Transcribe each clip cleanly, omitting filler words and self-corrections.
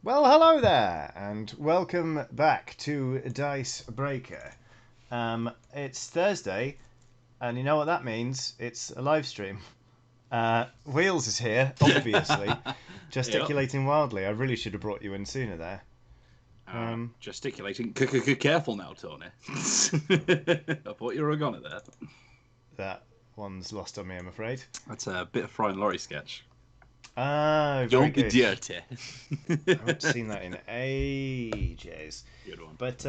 Well, hello there, and welcome back to Dice Breaker. It's Thursday, and you know what that means? It's a live stream. Wheels is here, obviously, Yep. gesticulating wildly. I really should have brought you in sooner there. Um, Gesticulating. Careful now, Tony. I thought you were a goner there. that one's lost on me, I'm afraid. That's a bit of Fry and Laurie sketch. Oh, very Don't be good. dirty. I haven't seen that in ages. Good one. But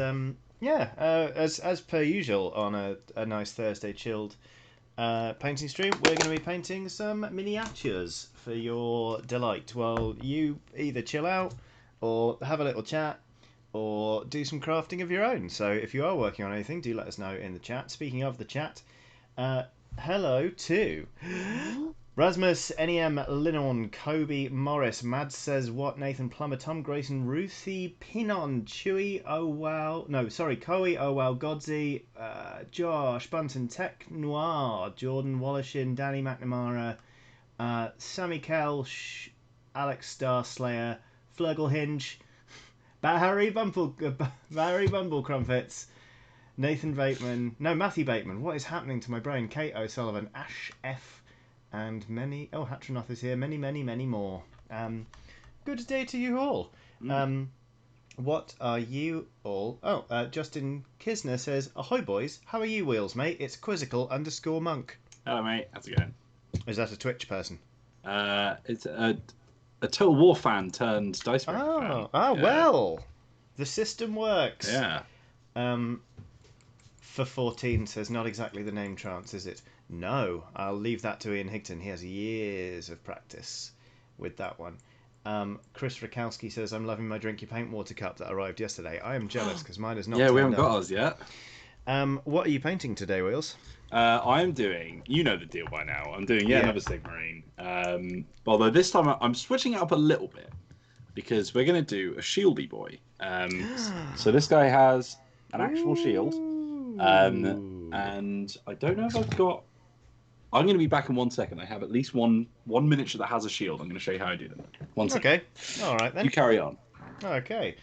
yeah, as per usual on a nice Thursday chilled painting stream, we're going to be painting some miniatures for your delight. Well, you either chill out or have a little chat or do some crafting of your own. So if you are working on anything, do let us know in the chat. Speaking of the chat, uh, hello to Rasmus, NEM, Linorn, Kobe, Morris, Mad Says What, Nathan Plummer, Tom Grayson, Ruthie, Pinon, Chewy, Oh Wow, no, sorry, Coe, Oh Wow, Godsey, Josh, Bunton, Tech Noir, Jordan Wallishin, Danny McNamara, Sammy Kelsh, Alex Starslayer, Flurgle Hinge, Barry Bumble Crumpets, Nathan Bateman, no, Matthew Bateman, what is happening to my brain? Kate O'Sullivan, Ash F, and many, oh, Hatronoth is here, many more. Good day to you all. Mm. Um, what are you all? Oh, Justin Kisner says, ahoy boys, how are you Wheels, mate? It's quizzical_monk. Hello, mate. How's it going? Is that a Twitch person? It's a Total War fan turned Dicebreaker fan. Yeah. Well, the system works. Yeah. Um, for 14 says, not exactly the name trance, is it? No, I'll leave that to Ian Higton. He has years of practice with that one. Chris Rakowski says, I'm loving my drink your paint water cup that arrived yesterday. I am jealous because mine has not Yeah, we turned haven't got up. ours yet. What are you painting today, Wheels? I'm doing, you know the deal by now. I'm doing yet Yeah. another Sigmarine. Although this time I'm switching it up a little bit because we're going to do a shieldy boy. So this guy has an actual shield. Ooh. And I don't know if I've got. I'm going to be back in 1 second. I have at least one miniature that has a shield. I'm going to show you how I do them. 1 second. Okay. All right then. You carry on. Okay.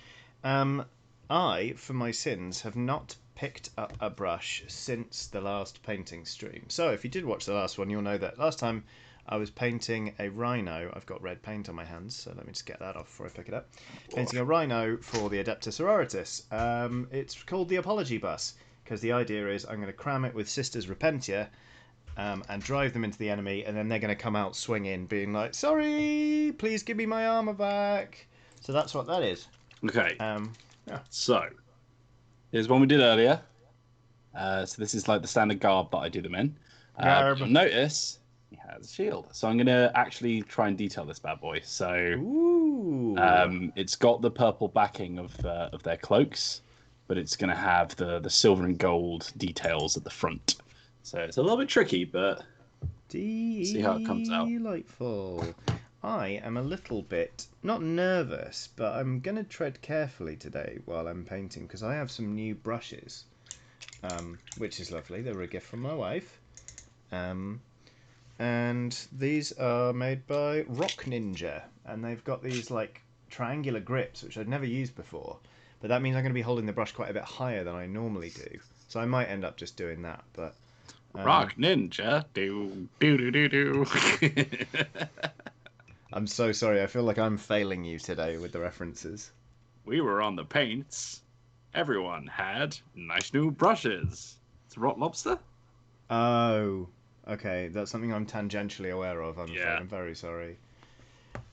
I, for my sins, have not picked up a brush since the last painting stream. So if you did watch the last one, you'll know that last time I was painting a rhino. I've got red paint on my hands, so let me just get that off before I pick it up. Painting a rhino for the Adeptus Sororitas. It's called the Apology Bus, because the idea is I'm going to cram it with Sisters Repentia and drive them into the enemy, and then they're going to come out swinging, being like, sorry, please give me my armor back. So that's what that is. Okay. Yeah. So here's one we did earlier. So this is like the standard garb that I do them in. But you'll notice he has a shield. So I'm going to actually try and detail this bad boy. So it's got the purple backing of their cloaks, but it's going to have the silver and gold details at the front. So it's a little bit tricky, but see how it comes out. Delightful. I am a little bit, not nervous, but I'm going to tread carefully today while I'm painting because I have some new brushes, which is lovely. They were a gift from my wife. And these are made by Rock Ninja, and they've got these like triangular grips, which I'd never used before. But that means I'm going to be holding the brush quite a bit higher than I normally do. So I might end up just doing that, but... Rock Ninja, do. I'm so sorry. I feel like I'm failing you today with the references. We were on the paints. Everyone had nice new brushes. It's Rot Lobster? Oh, okay. That's something I'm tangentially aware of. I'm afraid. Yeah. I'm very sorry.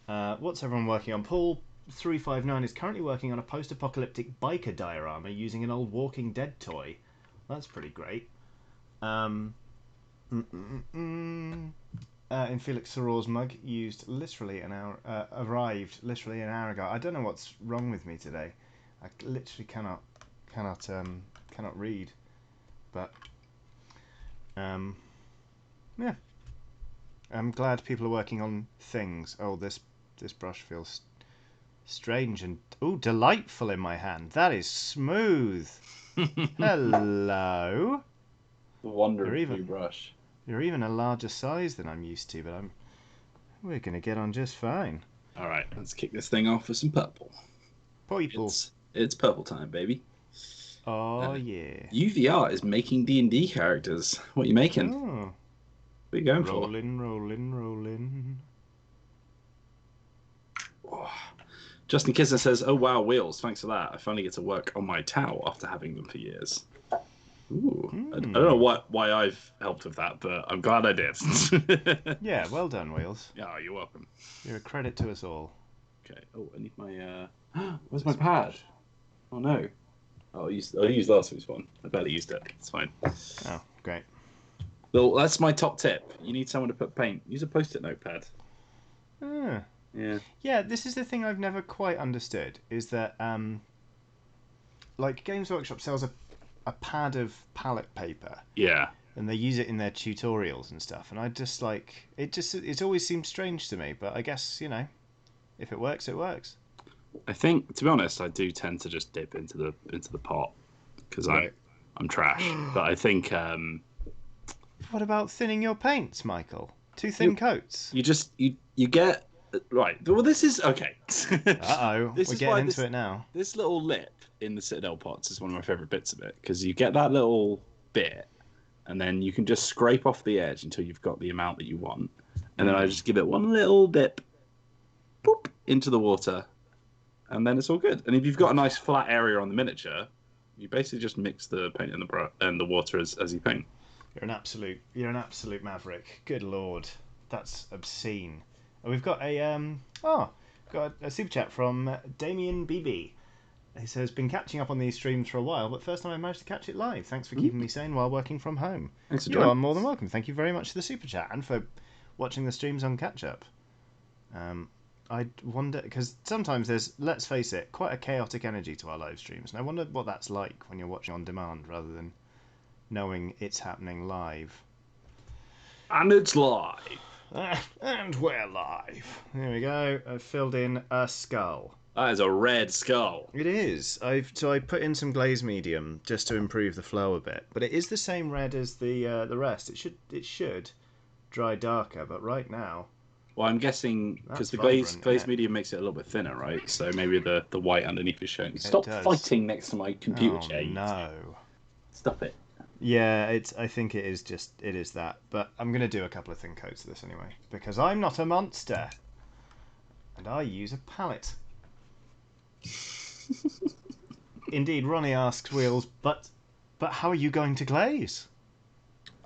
What's everyone working on? Paul 359 is currently working on a post-apocalyptic biker diorama using an old Walking Dead toy. That's pretty great. In Felix Soror's mug, used literally an hour, arrived literally an hour ago. I don't know what's wrong with me today. I literally cannot read. But yeah, I'm glad people are working on things. Oh, this brush feels strange and delightful in my hand. That is smooth. Hello. The wonder of new brush. You're even a larger size than I'm used to, but we're gonna get on just fine. All right, let's kick this thing off with some purple. People. It's purple time, baby. Oh yeah. UVR is making D&D characters. What are you making? Oh. What are you going for? Rolling. Oh. Justin Kisner says, "Oh wow, wheels! Thanks for that. I finally get to work on my towel after having them for years." Ooh, I don't know why I've helped with that, but I'm glad I did. Yeah, well done, Wheels. Yeah, you're welcome. You're a credit to us all. Okay. Oh, I need my. Where's my pad? Oh no. I used last week's one. I barely used it. It's fine. Oh, great. Well, that's my top tip. You need someone to put paint. Use a post-it notepad. Ah. Yeah. Yeah, this is the thing I've never quite understood, is that like Games Workshop sells a pad of palette paper. Yeah. And they use it in their tutorials and stuff, and I just like it always seems strange to me, but I guess, if it works, it works. I think, to be honest, I do tend to just dip into the pot because I'm trash. But I think What about thinning your paints, Michael? Too thin coats. You get right. Well, this is okay. Uh-oh, we're getting into it now. This little lip in the Citadel pots is one of my favorite bits of it because you get that little bit, and then you can just scrape off the edge until you've got the amount that you want, and then I just give it one little dip, boop, into the water, and then it's all good. And if you've got a nice flat area on the miniature, you basically just mix the paint and the water as you paint. You're an absolute maverick. Good lord, that's obscene. And we've got a super chat from Damien BB. He says, "Been catching up on these streams for a while, but first time I managed to catch it live. Thanks for keeping me sane while working from home." Thanks for You are more than welcome. Thank you very much for the super chat and for watching the streams on catch up. I wonder, because sometimes there's, let's face it, quite a chaotic energy to our live streams, and I wonder what that's like when you're watching on demand rather than knowing it's happening live. And it's live. And we're live. There we go. I've filled in a skull. That is a red skull. It is. I put in some glaze medium just to improve the flow a bit, but it is the same red as the rest. It should dry darker, but right now. Well, I'm guessing because the glaze medium makes it a little bit thinner, right? So maybe the white underneath is showing. Stop fighting next to my computer chair. No. Stop it. Yeah, I think it is that. But I'm going to do a couple of thin coats of this anyway, because I'm not a monster. And I use a palette. Indeed, Ronnie asks Wheels, but how are you going to glaze?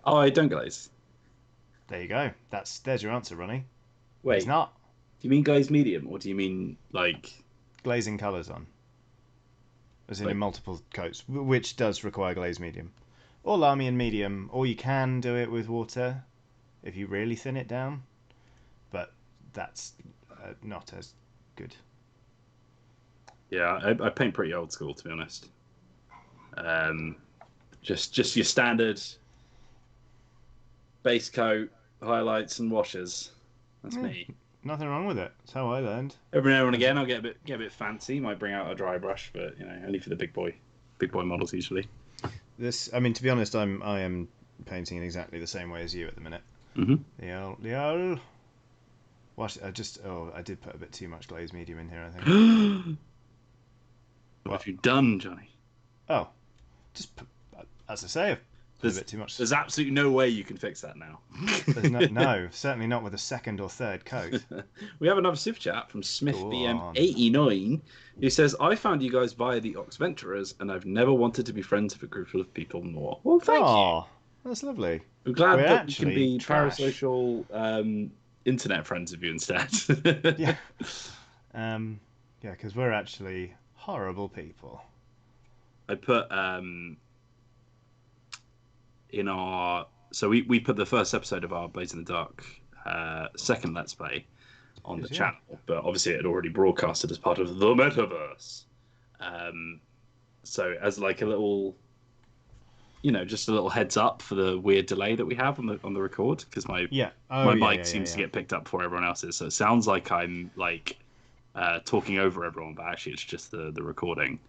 Oh, I don't glaze. There you go. There's your answer, Ronnie. Wait. It's not. Do you mean glaze medium, or do you mean like glazing colours on? As in multiple coats, which does require glaze medium. Or Lamian medium, or you can do it with water if you really thin it down, but that's not as good. Yeah, I paint pretty old school, to be honest. Just your standard base coat, highlights, and washes. That's me. Nothing wrong with it. That's how I learned. Every now and again, I'll get a bit fancy. Might bring out a dry brush, but only for the big boy models usually. To be honest, I am painting in exactly the same way as you at the minute. Mm-hmm. The old. What? I did put a bit too much glaze medium in here, I think. What have you done, Johnny? Oh, just as I say, I've put a bit too much. There's absolutely no way you can fix that now. No, certainly not with a second or third coat. We have another super chat from SmithBM89, who says, "I found you guys via the Oxventurers, and I've never wanted to be friends with a group of people more." Well, thank you. That's lovely. I'm glad that we can be parasocial internet friends of you instead. Yeah. Because we're actually horrible people. I put in our we put the first episode of our Blaze in the Dark second Let's Play on the channel, but obviously it had already broadcasted as part of the metaverse. So as like a little, just a little heads up for the weird delay that we have on the record, because my mic seems to get picked up before everyone else's, so it sounds like I'm like talking over everyone, but actually it's just the recording.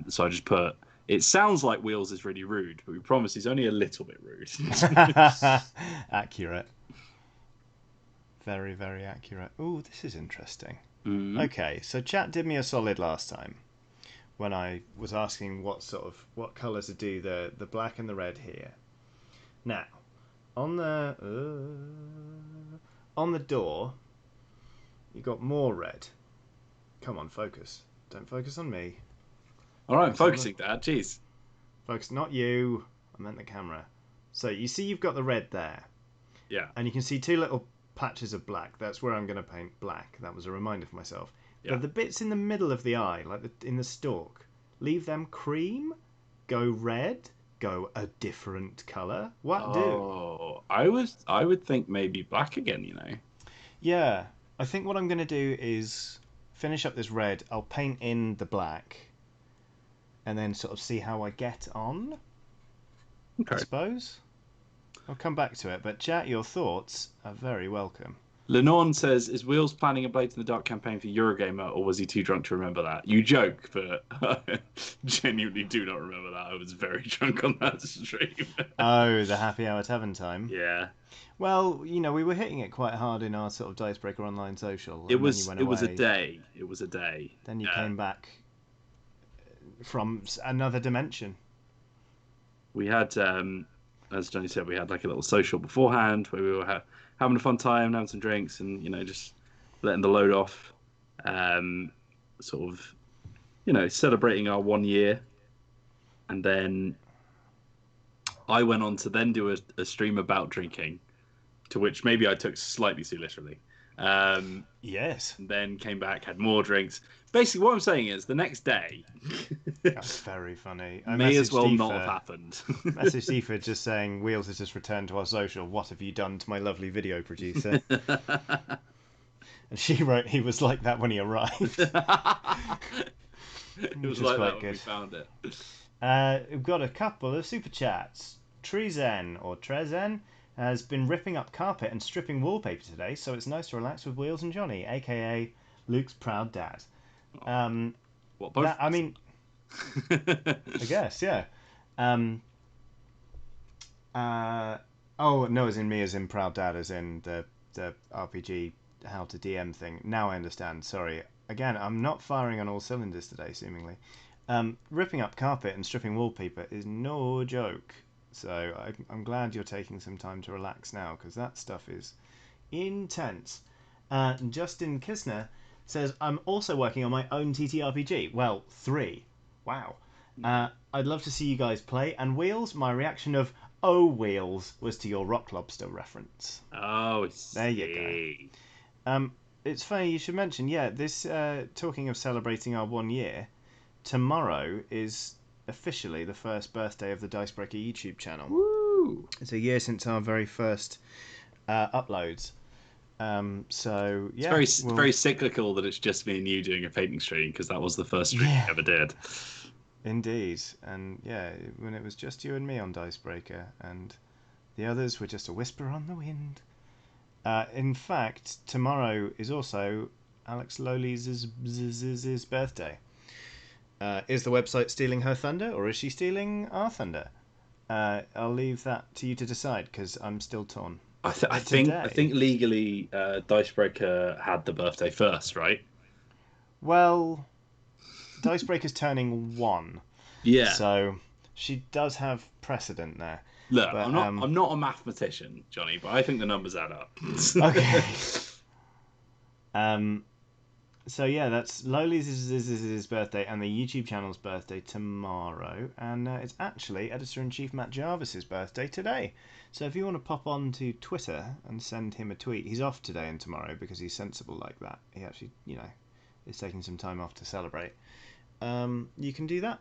So I just put, it sounds like Wheels is really rude, but we promise he's only a little bit rude. Accurate. Very, very accurate. Ooh, this is interesting. Mm. Okay, so chat did me a solid last time when I was asking what colours to do the black and the red here. Now, on the door, you got more red. Come on, focus. Don't focus on me. All right, I'm Focus on focusing, Dad. Jeez. focus, not you. I meant the camera. So you see, you've got the red there, Yeah. and you can see two little patches of black. That's where I'm going to paint black. That was a reminder for myself. Yeah. But the bits in the middle of the eye, like in the stalk, leave them cream. Go red. Go a different colour. What do? Oh, I would think maybe black again, you know. Yeah, I think what I'm going to do is finish up this red. I'll paint in the black, and then sort of see how I get on. I Okay. suppose. I'll come back to it, but chat, your thoughts are very welcome. Lenorn says, "Is Wheels planning a Blade in the Dark campaign for Eurogamer, or was he too drunk to remember that?" You joke, but I genuinely do not remember that. I was very drunk on that stream. Oh, the happy hour tavern time. Yeah, Well, we were hitting it quite hard in our sort of Dicebreaker Online social, it and then you was went it was a away. day. It was a day. Then you Yeah, came back from another dimension. we had, as Johnny said, we had like a little social beforehand where we were having a fun time, having some drinks, and just letting the load off. Um, Sort of, celebrating our 1 year, and then I went on to then do a stream about drinking, to which maybe I took slightly too literally. Um, Yes, then came back, had more drinks. Basically, what I'm saying is the next day that's very funny. I may as messaged well not have Aoife. happened. Messaged Aoife just saying, Wheels has just returned to our social. What have you done to my lovely video producer? And she wrote, he was like that when he arrived, It which was is like that quite when we good. found it. We've got a couple of super chats. Trezen has been ripping up carpet and stripping wallpaper today, so it's nice to relax with Wheels and Johnny, aka Luke's proud dad. Oh, Um, what both? that I mean, I guess, yeah. Um, oh no, as in me, as in proud dad, as in the RPG how to DM thing. Now I understand. Sorry. Again, I'm not firing on all cylinders today, seemingly. Ripping up carpet and stripping wallpaper is no joke. So I'm glad you're taking some time to relax now, because that stuff is intense. Justin Kisner says, I'm also working on my own TTRPG. Well, 3. Wow. I'd love to see you guys play. And Wheels, my reaction of, oh, Wheels, was to your Rock Lobster reference. Oh, I There you go. see. It's funny you should mention, yeah, this, talking of celebrating our 1 year, tomorrow is officially the first birthday of the Dicebreaker YouTube channel. Woo! It's a year since our very first uploads. So It's yeah, very cyclical that it's just me and you doing a painting stream, because that was the first stream we yeah, ever did. indeed, and yeah, when it was just you and me on Dicebreaker, and the others were just a whisper on the wind. In fact, tomorrow is also Alex Lowley's birthday. Is the website stealing her thunder, or is she stealing our thunder? I'll leave that to you to decide, because I'm still torn. I think legally, Dicebreaker had the birthday first, right? Well, Dicebreaker's turning 1, Yeah. so she does have precedent there. Look, But I'm not a mathematician, Johnny, but I think the numbers add up. okay. Um, so yeah, that's Lowly's birthday and the YouTube channel's birthday tomorrow, and it's actually Editor-in-Chief Matt Jarvis's birthday today. So if you want to pop on to Twitter and send him a tweet, he's off today and tomorrow because he's sensible like that. He actually, is taking some time off to celebrate. You can do that.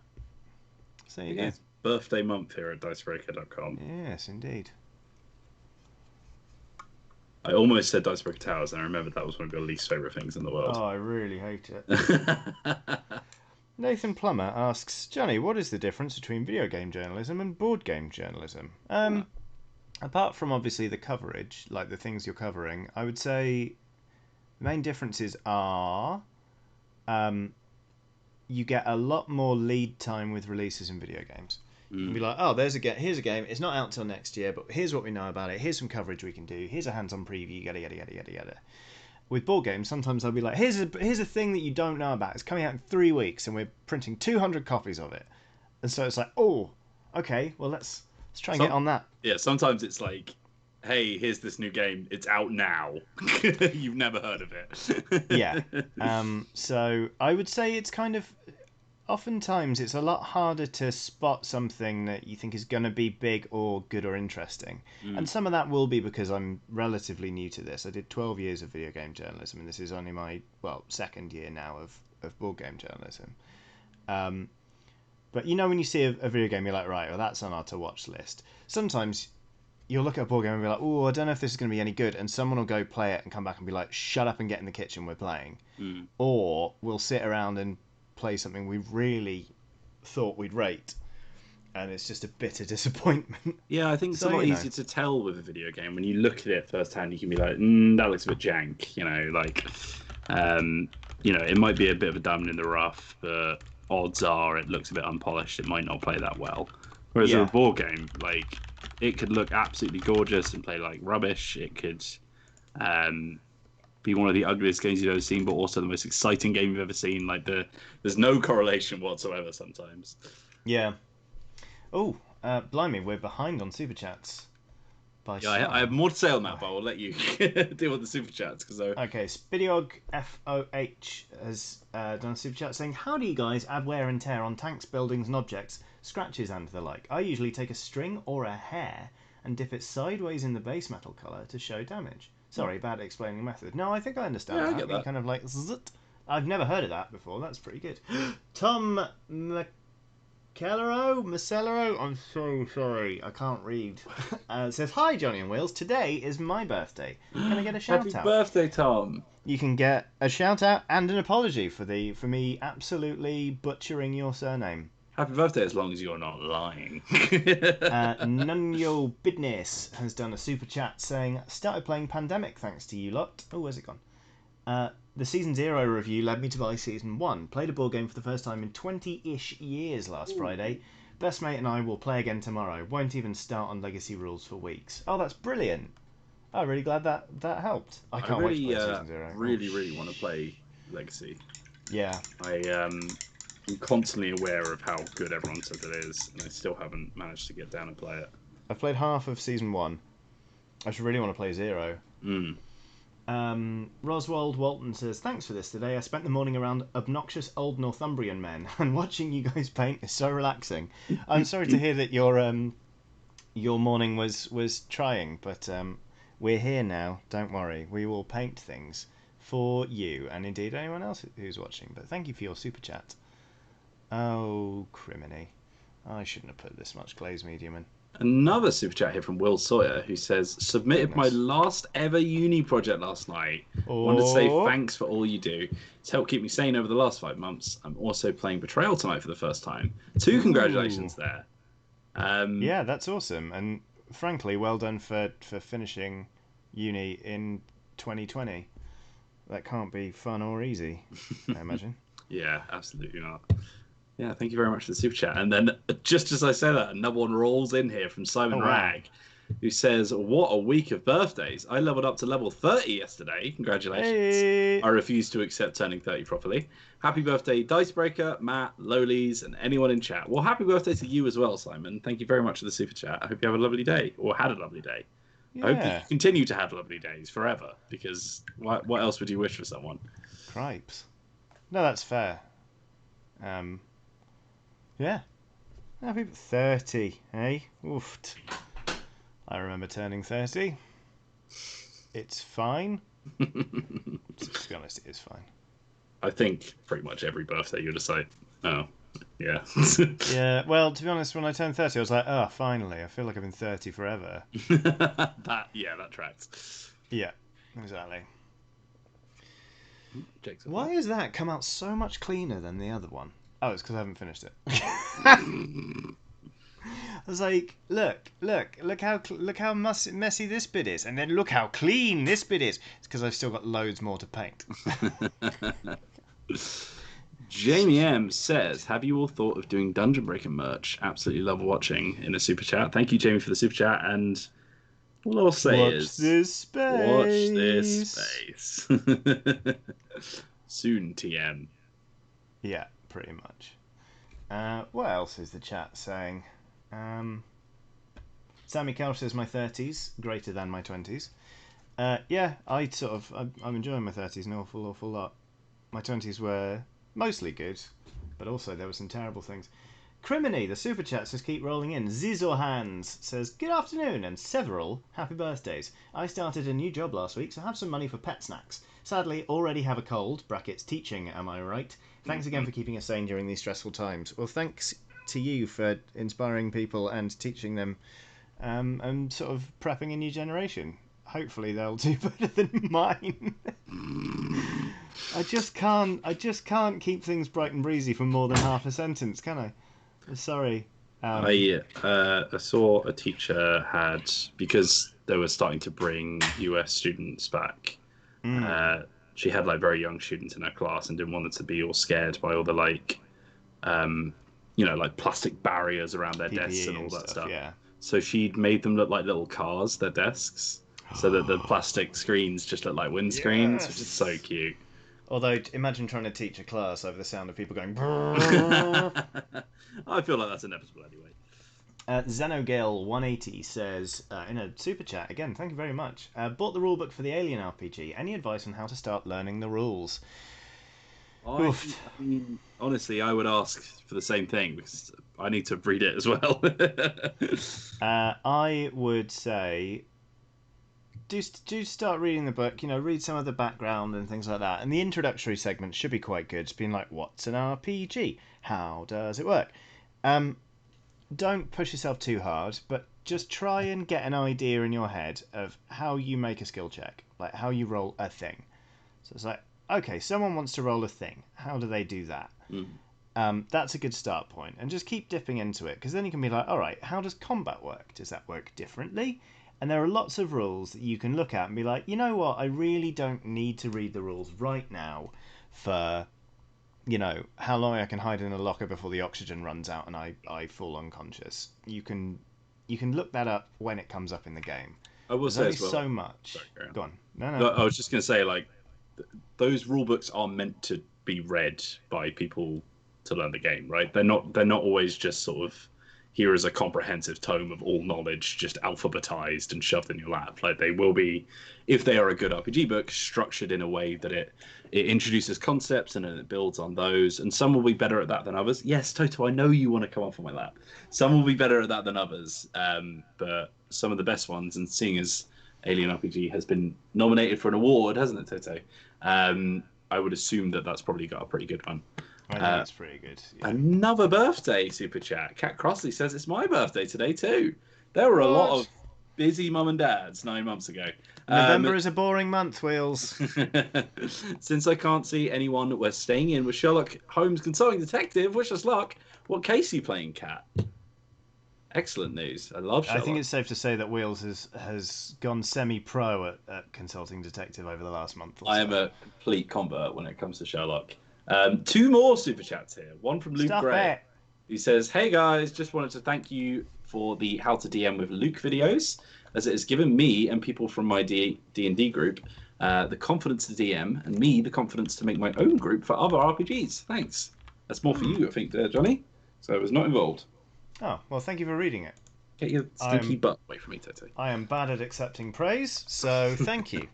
So there you It go. is birthday month here at dicebreaker.com. Yes, indeed. I almost said Dicebreaker Towers, and I remembered that was one of your least favourite things in the world. Oh, I really hate it. Nathan Plummer asks, Johnny, what is the difference between video game journalism and board game journalism? Apart from obviously the coverage, like the things you're covering, I would say the main differences are you get a lot more lead time with releases in video games. You can be like, oh, here's a game. It's not out till next year, but here's what we know about it. Here's some coverage we can do. Here's a hands-on preview. Yada yada yada yada yada. with board games, sometimes I'll be like, here's a thing that you don't know about. It's coming out in 3 weeks, and we're printing 200 copies of it. And so it's like, oh, okay, well let's try and get on that. Yeah, sometimes it's like, hey, here's this new game. It's out now. You've never heard of it. Yeah. So I would say it's kind of, oftentimes it's a lot harder to spot something that you think is going to be big or good or interesting. And some of that will be because I'm relatively new to this. I did 12 years of video game journalism, and this is only my, second year now of board game journalism. But when you see a video game, you're like, right, well, that's on our to-watch list. Sometimes you'll look at a board game and be like, oh, I don't know if this is going to be any good. And someone will go play it and come back and be like, shut up and get in the kitchen, we're playing. Or we'll sit around and play something we really thought we'd rate, and it's just a bitter disappointment. Yeah, I think it's a lot easier to tell with a video game. When you look at it firsthand, you can be like, that looks a bit jank, it might be a bit of a diamond in the rough, but odds are it looks a bit unpolished, it might not play that well. Whereas with a board game, it could look absolutely gorgeous and play like rubbish. It could be one of the ugliest games you've ever seen, but also the most exciting game you've ever seen. There's no correlation whatsoever sometimes. Yeah. Oh, blimey, we're behind on super chats. I have more to say on that, but I'll let you deal with the super chats. Okay, Spidiog FOH has done a super chat saying, how do you guys add wear and tear on tanks, buildings and objects, scratches and the like? I usually take a string or a hair and dip it sideways in the base metal colour to show damage. Sorry, bad explaining the method. No, I think I understand that. I get that. Kind of like, I've never heard of that before. That's pretty good. Tom Macellero, I'm so sorry, I can't read. Says, hi Johnny and Wheels, today is my birthday. Can I get a shout out? Happy birthday, Tom. You can get a shout out and an apology for me absolutely butchering your surname. Happy birthday as long as you're not lying. Nunyo Bidness has done a super chat saying, started playing Pandemic thanks to you lot. Oh, where's it gone? The Season 0 review led me to buy Season 1. Played a board game for the first time in 20-ish years last Friday. Best mate and I will play again tomorrow. Won't even start on Legacy rules for weeks. Oh, that's brilliant. I'm really glad that helped. I can't wait to play Season 0. Really want to play Legacy. Yeah. I'm constantly aware of how good everyone says it is, and I still haven't managed to get down and play it. I've played half of Season 1. I should really want to play 0. Roswald Walton says, thanks for this today. I spent the morning around obnoxious old Northumbrian men, and watching you guys paint is so relaxing. I'm sorry to hear that your morning was trying, but we're here now. Don't worry. We will paint things for you, and indeed anyone else who's watching. But thank you for your super chat. Oh, criminy. I shouldn't have put this much glaze medium in. Another super chat here from Will Sawyer, who says, submitted my last ever uni project last night. Wanted to say thanks for all you do. It's helped keep me sane over the last 5 months. I'm also playing Betrayal tonight for the first time. 2 congratulations there. Yeah, that's awesome. And frankly, well done for finishing uni in 2020. That can't be fun or easy, I imagine. Yeah, absolutely not. Yeah, thank you very much for the super chat. And then, just as I say that, another one rolls in here from Simon Ragg, who says, what a week of birthdays. I leveled up to level 30 yesterday. Congratulations. Hey. I refuse to accept turning 30 properly. Happy birthday, Dicebreaker, Matt, Lolies, and anyone in chat. Well, happy birthday to you as well, Simon. Thank you very much for the super chat. I hope you have a lovely day, or had a lovely day. Yeah. I hope that you continue to have lovely days forever, because what else would you wish for someone? Cripes. No, that's fair. Yeah. Happy 30, eh? Oofed. I remember turning 30. It's fine. To be honest, it is fine. I think pretty much every birthday you'll just say, oh, yeah. Yeah, well, to be honest, when I turned 30, I was like, oh, finally. I feel like I've been 30 forever. that tracks. Yeah, exactly. Why has that come out so much cleaner than the other one? Oh, it's because I haven't finished it. I was like, look how messy this bit is, and then look how clean this bit is. It's because I've still got loads more to paint. Jamie M says, have you all thought of doing Dungeon Breaker merch? Absolutely love watching in a super chat. Thank you, Jamie, for the super chat. And All I'll say Watch is, this watch this space. space. Soon, TM. Yeah, pretty much. What else is the chat saying? Sammy Kelch says my 30s greater than my 20s. Yeah, I'm enjoying my 30s an awful lot. My 20s were mostly good, but also there were some terrible things. Criminy, the super chat says keep rolling in. Zizor Hands says good afternoon and several happy birthdays. I started a new job last week, so have some money for pet snacks. Sadly, already have a cold. Brackets teaching, am I right? Thanks again for keeping us sane during these stressful times. Well, thanks to you for inspiring people and teaching them, and sort of prepping a new generation. Hopefully they'll do better than mine. I just can't keep things bright and breezy for more than half a sentence, can I? Sorry. I saw a teacher had, because they were starting to bring US students back. She had like very young students in her class and didn't want them to be all scared by all the um, like plastic barriers around their desks PPE and all and that stuff, stuff. yeah. So she'd made them look like little cars, their desks, so that the plastic screens just look like windscreens, which is so Yes. cute. Although, imagine trying to teach a class over the sound of people going. I feel like that's inevitable anyway. Xenogale180 says in a super chat again. Thank you very much. Bought the rulebook for the Alien RPG. Any advice on how to start learning the rules? I mean, honestly, I would ask for the same thing because I need to read it as well. I would say do start reading the book. Read some of the background and things like that. And the introductory segment should be quite good. It's being like, what's an RPG? How does it work? Don't push yourself too hard, but just try and get an idea in your head of how you make a skill check, like how you roll a thing. So it's like, okay, someone wants to roll a thing. How do they do that? That's a good start point, and just keep dipping into it, because then you can be like, all right, how does combat work? Does that work differently? And there are lots of rules that you can look at and be like, you know what, I really don't need to read the rules right now for, how long I can hide in a locker before the oxygen runs out and I fall unconscious. You can look that up when it comes up in the game. I will There's say only as well. so much. Sorry, Go on. No, no, no. I was just going to say, like, those rule books are meant to be read by people to learn the game, right? They're not always just sort of here is a comprehensive tome of all knowledge just alphabetized and shoved in your lap. Like they will be, if they are a good RPG book, structured in a way that it introduces concepts and it builds on those. And some will be better at that than others. Yes, Toto, I know you want to come off on my lap. Some will be better at that than others, but some of the best ones. And seeing as Alien RPG has been nominated for an award, hasn't it, Toto? I would assume that that's probably got a pretty good one. I think it's pretty good. Yeah. Another birthday super chat. Cat Crossley says it's my birthday today too. There were a lot What? of busy mum and dads 9 months ago. November is a boring month, Wheels. Since I can't see anyone, we're staying in with Sherlock Holmes Consulting Detective. Wish us luck. What case are you playing, Cat? Excellent news. I love Sherlock. I think it's safe to say that Wheels has gone semi-pro at consulting detective over the last month or so. I am a complete convert when it comes to Sherlock. 2 more super chats here. One from Luke Gray. He says, "Hey guys, just wanted to thank you for the How to DM with Luke videos, as it has given me and people from my D&D group the confidence to DM, and me the confidence to make my own group for other RPGs. Thanks. That's more for you, I think, Johnny. So I was not involved." Oh, well, thank you for reading it. Get your stinky butt away from me, Toto. I am bad at accepting praise, so thank you.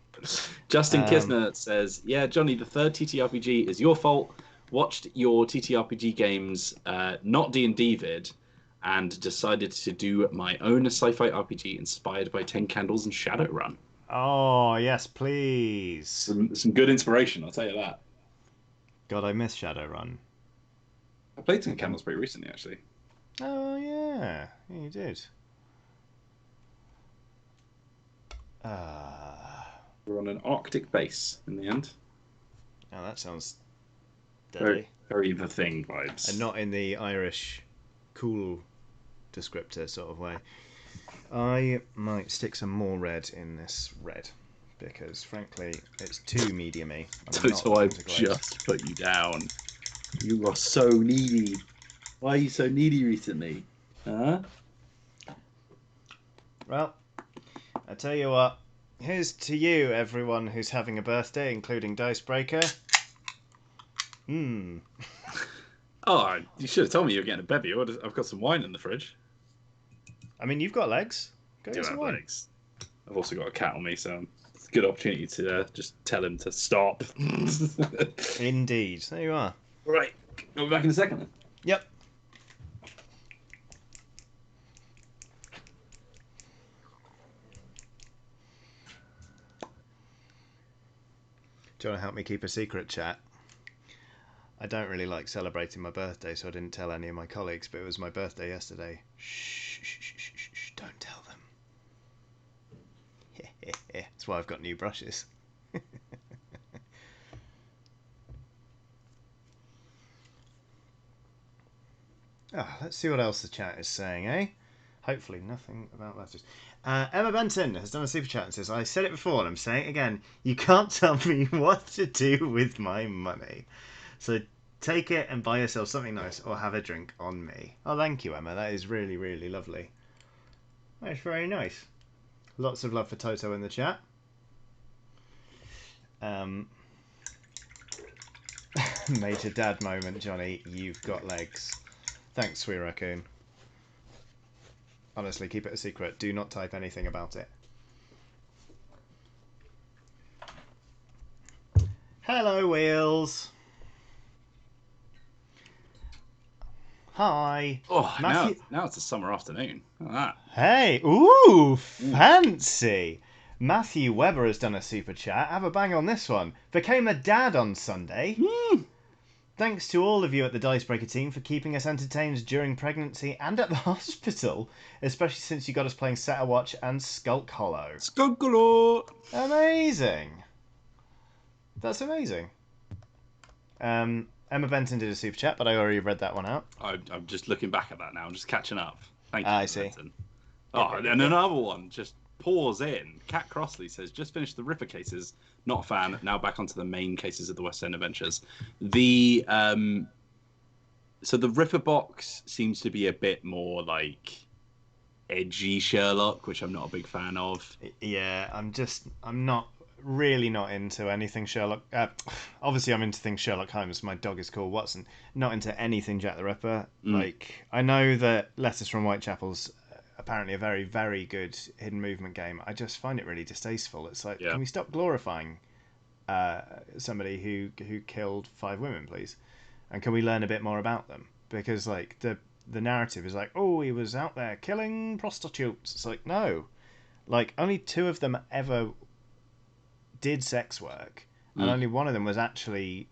Justin Kisner says, "Yeah, Johnny, the third TTRPG is your fault. Watched your TTRPG games, not D&D vid, and decided to do my own sci-fi RPG inspired by 10 Candles and Shadowrun." Oh, yes, please. Some good inspiration, I'll tell you that. God, I miss Shadowrun. I played 10 Candles pretty recently, actually. Oh, yeah. You did. We're on an Arctic base in the end. Oh, that sounds deadly. Very The Thing vibes. And not in the Irish cool descriptor sort of way. I might stick some more red in this red, because frankly, it's too medium-y. So I've just put you down. You are so needy. Why are you so needy recently? Huh? Well, I tell you what. Here's to you, everyone who's having a birthday, including Dicebreaker. Mmm. Oh, you should have told me you were getting a bevy. I've got some wine in the fridge. I mean, you've got legs. Go I get do some have wine. legs. I've also got a cat on me, so it's a good opportunity to just tell him to stop. Indeed. There you are. Right. We'll be back in a second then. Yep. Do you want to help me keep a secret, chat? I don't really like celebrating my birthday, so I didn't tell any of my colleagues, but it was my birthday yesterday. Shh, shh, shh, shh, shh, shh. Don't tell them. That's why I've got new brushes. Let's see what else the chat is saying, eh? Hopefully nothing about letters. Emma Benton has done a super chat and says, I said it before and I'm saying it again, you can't tell me what to do with my money. So take it and buy yourself something nice or have a drink on me. Oh, thank you, Emma. That is really, really lovely. That's very nice. Lots of love for Toto in the chat. Major dad moment, Johnny. You've got legs. Thanks, sweet raccoon. Honestly, keep it a secret. Do not type anything about it. Hello, Wheels. Hi. Oh, Matthew. now it's a summer afternoon. Look at that. Hey, ooh, fancy. Matthew Webber has done a super chat. Have a bang on this one. Became a dad on Sunday. Thanks to all of you at the Dicebreaker team for keeping us entertained during pregnancy and at the hospital, especially since you got us playing Set a Watch and Skulk Hollow. Skulk Hollow. Amazing. That's amazing. Emma Benton did a super chat, but I already read that one out. I'm just looking back at that now. I'm just catching up. Thank you, I see. Benton. Oh, and another one. Just pours in. Cat Crossley says, just finished the Ripper cases. Not a fan. Now back onto the main cases of the West End Adventures. So the Ripper box seems to be a bit more like edgy Sherlock, which I'm not a big fan of. Yeah, I'm not really not into anything Sherlock. Obviously, I'm into things Sherlock Holmes. My dog is called Watson. Not into anything Jack the Ripper. Like, I know that Letters from Whitechapel's apparently a very, very good hidden movement game. I just find it really distasteful. It's like, can we stop glorifying somebody who killed 5 women, please? And can we learn a bit more about them? Because like the narrative is like, oh, he was out there killing prostitutes. It's like, no, like only 2 of them ever did sex work, and only one of them was actually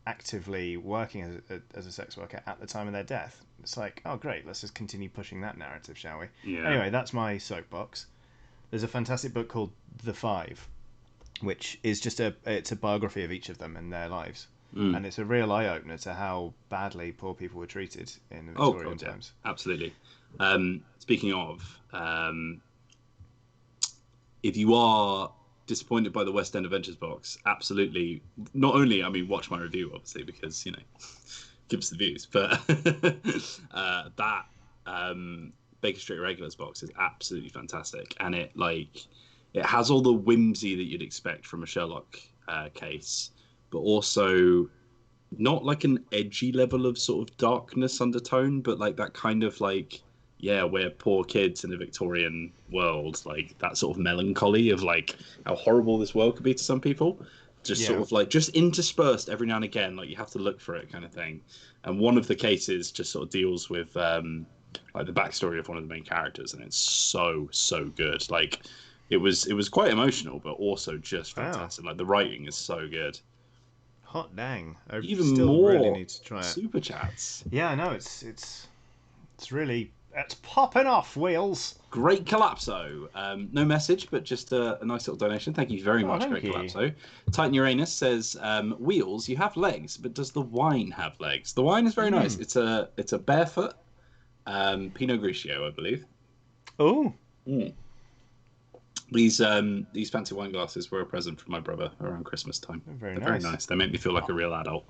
actively working as a sex worker at the time of their death. It's like, oh great, let's just continue pushing that narrative, shall we? Yeah. Anyway, that's my soapbox. There's a fantastic book called The Five, which is just it's a biography of each of them and their lives. And it's a real eye-opener to how badly poor people were treated in the Victorian times. Yeah, absolutely. Speaking of, if you are disappointed by the West End Adventures box, absolutely. Not only, I mean, watch my review, obviously, because, you know, give us the views. But that Baker Street Irregulars box is absolutely fantastic. And it has all the whimsy that you'd expect from a Sherlock case, but also not like an edgy level of sort of darkness undertone, but like that kind of like, yeah, we're poor kids in a Victorian world, like that sort of melancholy of like how horrible this world could be to some people. Just sort of like just interspersed every now and again, like you have to look for it kind of thing. And one of the cases just sort of deals with like the backstory of one of the main characters, and it's so good. Like it was quite emotional, but also just fantastic. Like the writing is so good. Hot dang! I Even still more really need to try it. Super chats. Yeah, I know it's really popping off, Wheels. Great Collapso. No message, but just a nice little donation. Thank you very much, Great Collapso. Titan Uranus says, Wheels, you have legs, but does the wine have legs? The wine is very nice. It's a barefoot Pinot Grigio, I believe. Oh. These fancy wine glasses were a present from my brother around Christmas time. They're very nice. They make me feel like a real adult.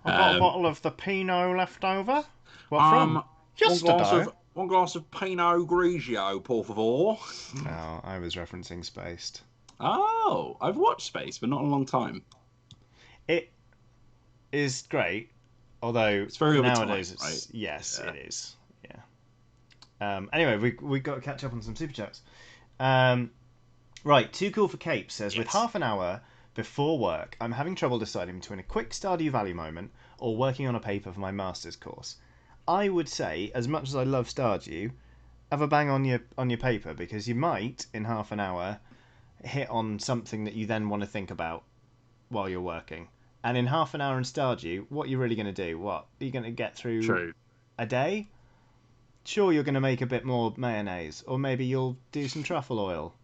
I've got a bottle of the Pinot left over. What from? Yesterday. 1 glass of Pinot Grigio, por favor. Oh, I was referencing Spaced. Oh, I've watched Space, but not in a long time. It is great, although It's very over time, nowadays right? yes, Yeah. it is. Yeah. Anyway, we got to catch up on some super chats. Right, Too Cool for Cape says, with Yes. half an hour before work, I'm having trouble deciding between a quick Stardew Valley moment or working on a paper for my master's course. I would say, as much as I love Stardew, have a bang on your paper, because you might in half an hour hit on something that you then want to think about while you're working. And in half an hour in Stardew, what are you really going to do? What are you going to get through True. a day? Sure, you're going to make a bit more mayonnaise, or maybe you'll do some truffle oil.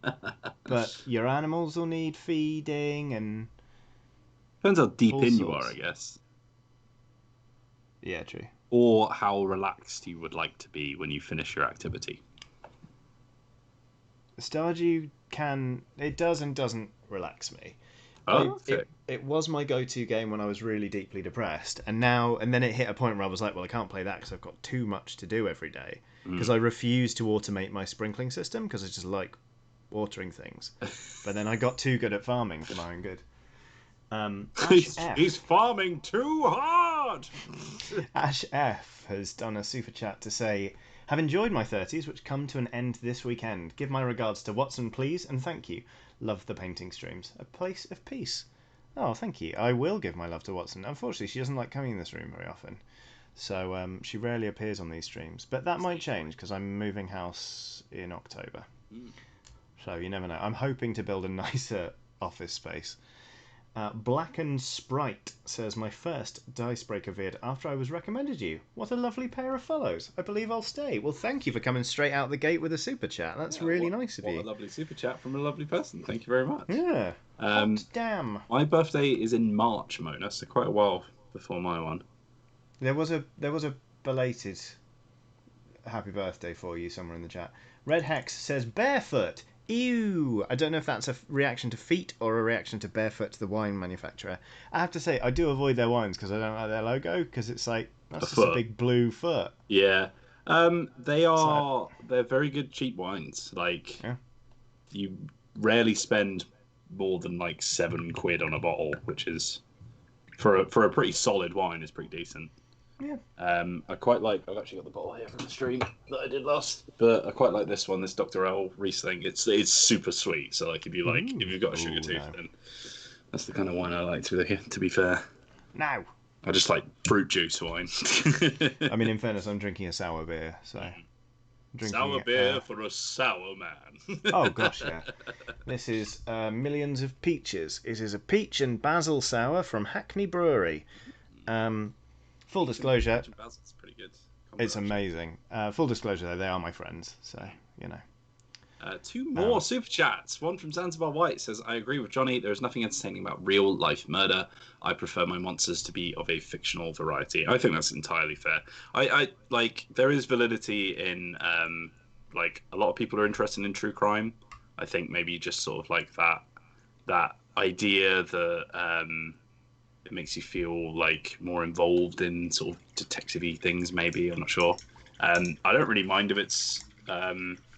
But your animals will need feeding and Depends how deep all in you are, I sorts. guess. Yeah, true. Or how relaxed you would like to be when you finish your activity. Stardew it does and doesn't relax me. Oh, okay. It was my go-to game when I was really deeply depressed, and then it hit a point where I was like, well, I can't play that because I've got too much to do every day. Because I refuse to automate my sprinkling system because I just like watering things. But then I got too good at farming for my own good. He's farming too hard. Ash F has done a super chat to say, have enjoyed my 30s, which come to an end this weekend. Give my regards to Watson, please, and thank you. Love the painting streams. A place of peace. Oh, thank you. I will give my love to Watson. Unfortunately, she doesn't like coming in this room very often, so she rarely appears on these streams. But that might change because I'm moving house in October. So you never know. I'm hoping to build a nicer office space. Blackened Sprite says, my first Dicebreaker vid after I was recommended you. What a lovely pair of fellows. I believe I'll stay. Well, thank you for coming straight out the gate with a super chat. That's really nice of you. What a lovely super chat from a lovely person. Thank you very much. Yeah. Hot damn. My birthday is in March, Mona, so quite a while before my one. There was a belated happy birthday for you somewhere in the chat. Red Hex says, barefoot. Ew! I don't know if that's a reaction to feet or a reaction to Barefoot, the wine manufacturer. I have to say, I do avoid their wines because I don't like their logo, because it's like, that's just a big blue foot. Yeah. They're very good cheap wines. Like, yeah. You rarely spend more than like £7 on a bottle, which is for a pretty solid wine is pretty decent. Yeah. I quite like. I've actually got the bottle here from the stream that I did last, but I quite like this one. This Dr. L Riesling. It's super sweet. So like if you've got a sugar tooth, then that's the kind of wine I like. To be fair. Now. I just like fruit juice wine. I mean, in fairness, I'm drinking a sour beer, so. Sour beer for a sour man. Oh gosh, yeah. This is Millions of Peaches. It is a peach and basil sour from Hackney Brewery. Full disclosure, peach and basil's pretty good. It's amazing. Full disclosure, though, they are my friends, so you know. Two more super chats. One from Zanzibar White says, I agree with Johnny. There is nothing entertaining about real life murder. I prefer my monsters to be of a fictional variety. I think that's entirely fair. I like there is validity in like a lot of people are interested in true crime. I think maybe just sort of like that idea that it makes you feel like more involved in sort of detective-y things. Maybe I'm not sure. I don't really mind if it's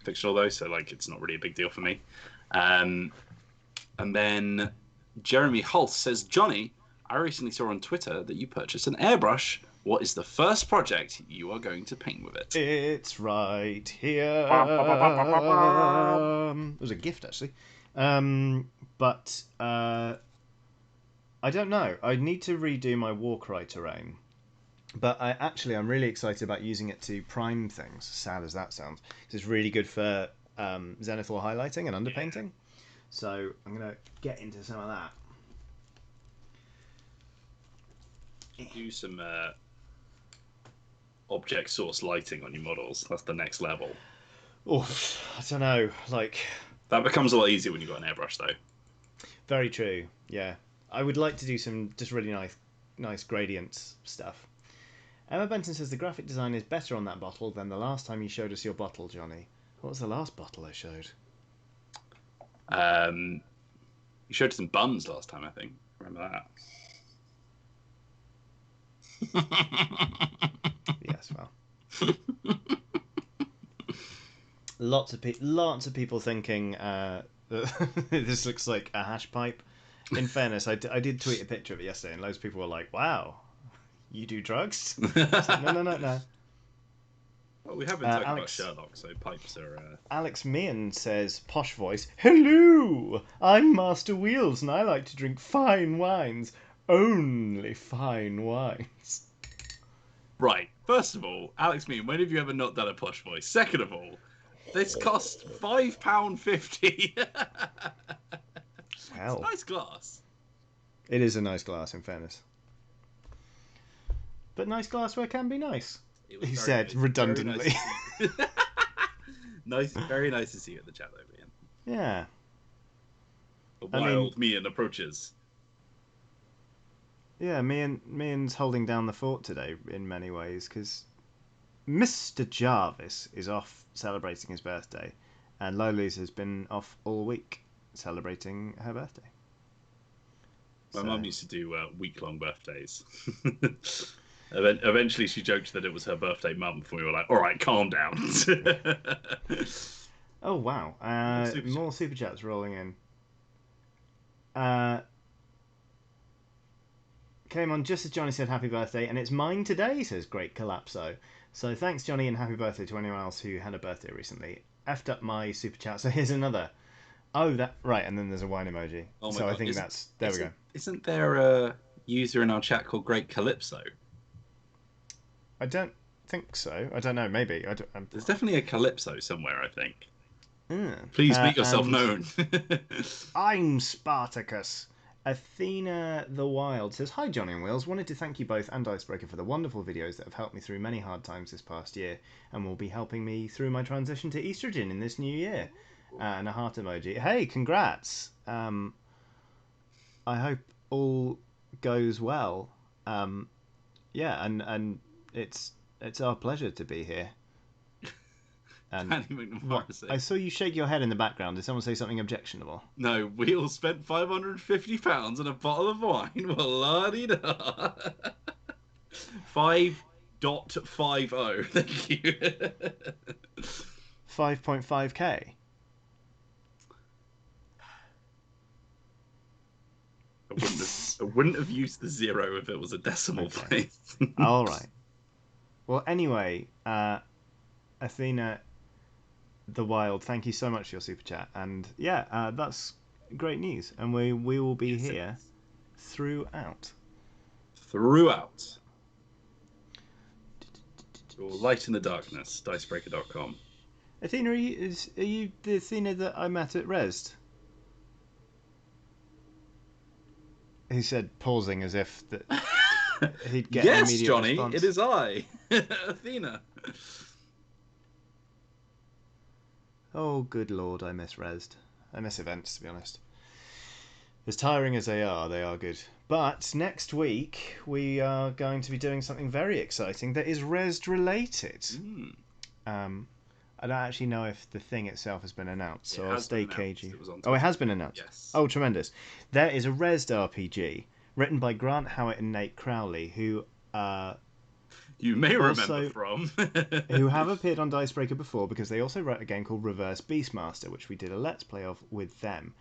fictional though, so like it's not really a big deal for me. And then Jeremy Hulse says, Johnny, I recently saw on Twitter that you purchased an airbrush. What is the first project you are going to paint with it? It's right here. It was a gift, actually. But I don't know. I need to redo my Warcry terrain. But I'm really excited about using it to prime things, sad as that sounds. It's really good for zenithal highlighting and underpainting. Yeah. So I'm going to get into some of that. Do some object source lighting on your models. That's the next level. Oh, I don't know. Like that becomes a lot easier when you've got an airbrush, though. Very true. Yeah, I would like to do some just really nice gradients stuff. Emma Benton says the graphic design is better on that bottle than the last time you showed us your bottle, Johnny. What was the last bottle I showed? You showed some buns last time, I think. Remember that? Yes, well. lots of people thinking this looks like a hash pipe. In fairness, I did tweet a picture of it yesterday, and loads of people were like, "Wow, you do drugs?" It's like, no, no, no, no. Well, we have been talking about Alex Sherlock, so pipes are. Alex Meehan says, posh voice, "Hello, I'm Master Wheels, and I like to drink fine wines, only fine wines." Right. First of all, Alex, when have you ever not done a posh voice? Second of all, this cost £5.50. It's a Well, nice glass. it is a nice glass, in fairness, but nice glassware can be nice. It was He very said nice. redundantly. Very nice, very nice to see you at the chat, though, Ian. Yeah. The wild Mian approaches. Yeah, Meehan's holding down the fort today in many ways because Mr. Jarvis is off celebrating his birthday, and Loli's has been off all week celebrating her birthday. My mum used to do week-long birthdays. Eventually, she joked that it was her birthday month, and we were like, "All right, calm down." Oh wow! More super chats rolling in. Came on just as Johnny said happy birthday, and it's mine today, says Great Collapso. So thanks, Johnny, and happy birthday to anyone else who had a birthday recently. Effed up my super chat, so here's another. Oh, that right, and then there's a wine emoji. Oh my so God. I think that's there. We go. Isn't there a user in our chat called Great Calypso? I don't think so. I don't know. Maybe. There's definitely a Calypso somewhere, I think. Yeah. Please make yourself known. I'm Spartacus. Athena the Wild says, "Hi Johnny and Wheels, wanted to thank you both and Icebreaker for the wonderful videos that have helped me through many hard times this past year and will be helping me through my transition to estrogen in this new year." And a heart emoji. Hey, congrats. I hope all goes well. Yeah, and it's our pleasure to be here. And what? I saw you shake your head in the background. Did someone say something objectionable? No, Wheels spent £550 on a bottle of wine. Well, la-di-da. 5.50. Thank you. 5.5k. I wouldn't have used the zero if it was a decimal place. All right. Well, anyway, Athena the Wild, thank you so much for your super chat, and yeah, that's great news, and we will be here throughout. Throughout. Your light in the darkness. Dicebreaker.com. Athena, are you the Athena that I met at Resd? He said, pausing as if that he'd get an immediate Johnny, response. it is I, Athena. Oh, good lord, I miss Resd. I miss events, to be honest. As tiring as they are good. But next week, we are going to be doing something very exciting that is Resd related. I don't actually know if the thing itself has been announced, so I'll stay cagey. It has been announced? Yes. Oh, tremendous. There is a Resd RPG written by Grant Howitt and Nate Crowley, who you may remember from who have appeared on Dicebreaker before, because they also wrote a game called Reverse Beastmaster, which we did a Let's Play of with them.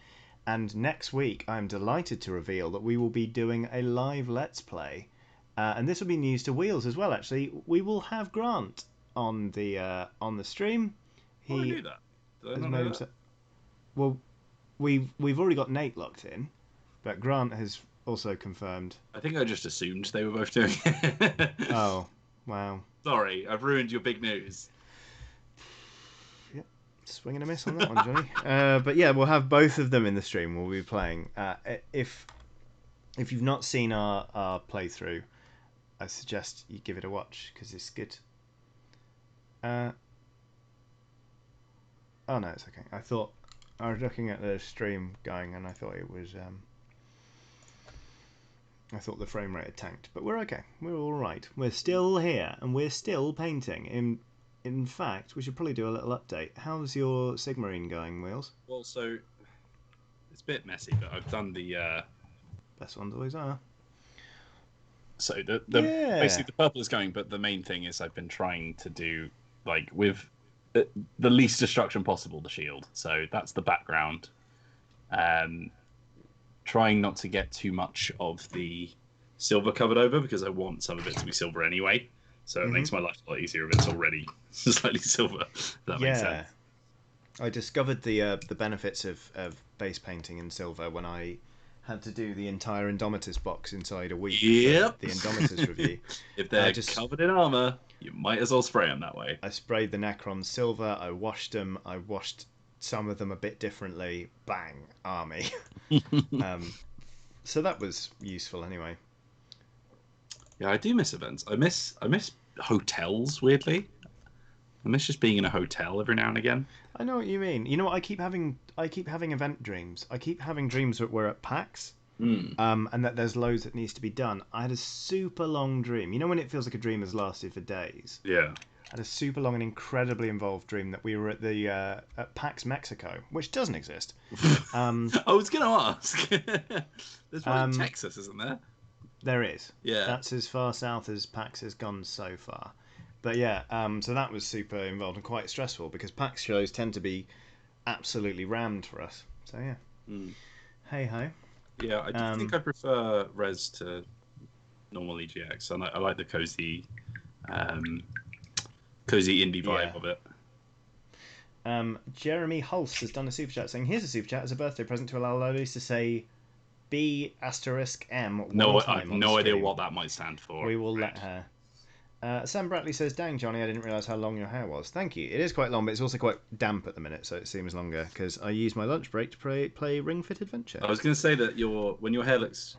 And next week, I'm delighted to reveal that we will be doing a live Let's Play, and this will be news to Wheels as well. Actually, we will have Grant on the stream. I knew that. Did I not know that? Well, we've already got Nate locked in, but Grant has also confirmed. I think I just assumed they were both doing it. Oh, wow. Sorry, I've ruined your big news. Yep, swing and a miss on that one, Johnny. But yeah, we'll have both of them in the stream. We'll be playing. If you've not seen our playthrough, I suggest you give it a watch because it's good. Oh no, it's okay. I thought I was looking at the stream going, and I thought it was. I thought the frame rate had tanked, but we're okay. We're all right. We're still here, and we're still painting. In fact, we should probably do a little update. How's your Sigmarine going, Wheels? Well, so it's a bit messy, but I've done the. Best ones always are. So basically the purple is going, but the main thing is I've been trying to do with the least destruction possible. The shield. So that's the background. Trying not to get too much of the silver covered over because I want some of it to be silver anyway. So it makes my life a lot easier if it's already slightly silver. If that makes sense. I discovered the benefits of base painting in silver when I had to do the entire Indomitus box inside a week. Yep. For the Indomitus review. If they're covered in armor, you might as well spray them that way. I sprayed the Necrons silver. I washed them. I washed some of them a bit differently. Bang, army. So that was useful anyway. Yeah, I do miss events. I miss hotels. Weirdly, I miss just being in a hotel every now and again. I know what you mean. You know what? I keep having event dreams. I keep having dreams that we're at PAX, and that there's loads that needs to be done. I had a super long dream. You know when it feels like a dream has lasted for days? Yeah. I had a super long and incredibly involved dream that we were at the at PAX Mexico, which doesn't exist. I was going to ask. There's one in Texas, isn't there? There is. Yeah. That's as far south as PAX has gone so far. But yeah, so that was super involved and quite stressful because PAX shows tend to be absolutely rammed for us. So yeah. Hey ho. Yeah, I do think I prefer Res to normal EGX. I like the cozy indie vibe of it. Jeremy Hulse has done a super chat saying, "Here's a super chat as a birthday present to allow Lolis to say B*M one time." I have no idea what that might stand for. We will let her. Sam Bratley says, "Dang, Johnny, I didn't realise how long your hair was." Thank you. It is quite long, but it's also quite damp at the minute, so it seems longer because I use my lunch break to play Ring Fit Adventure. I was going to say that when your hair is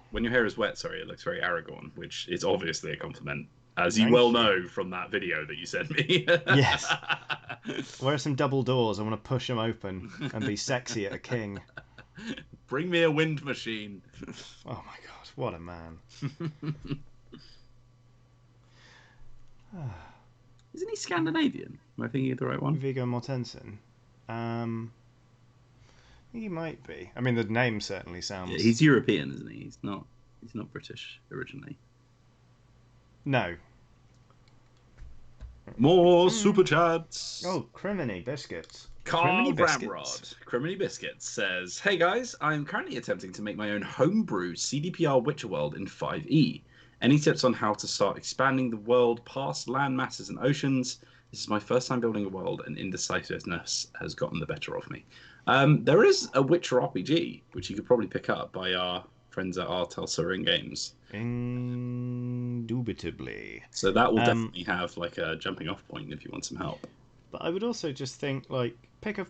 wet, it looks very Aragorn, which is obviously a compliment, as you know from that video that you sent me. Yes. Where are some double doors? I want to push them open and be sexy at a king. Bring me a wind machine. Oh my god, what a man. Isn't he Scandinavian? Am I thinking of the right one? Viggo Mortensen. He might be. I mean, the name certainly sounds. Yeah, he's European, isn't he? He's not British originally. No. More super chats. Oh, Criminy Biscuits. Carl Ramrod, Criminy Biscuits says, "Hey guys, I'm currently attempting to make my own homebrew CDPR Witcher world in 5e. Any tips on how to start expanding the world past land masses and oceans? This is my first time building a world, and indecisiveness has gotten the better of me." There is a Witcher RPG, which you could probably pick up by our friends at Artel Sorin Games. Indubitably. So that will definitely have like a jumping off point if you want some help. But I would also just think, like, pick a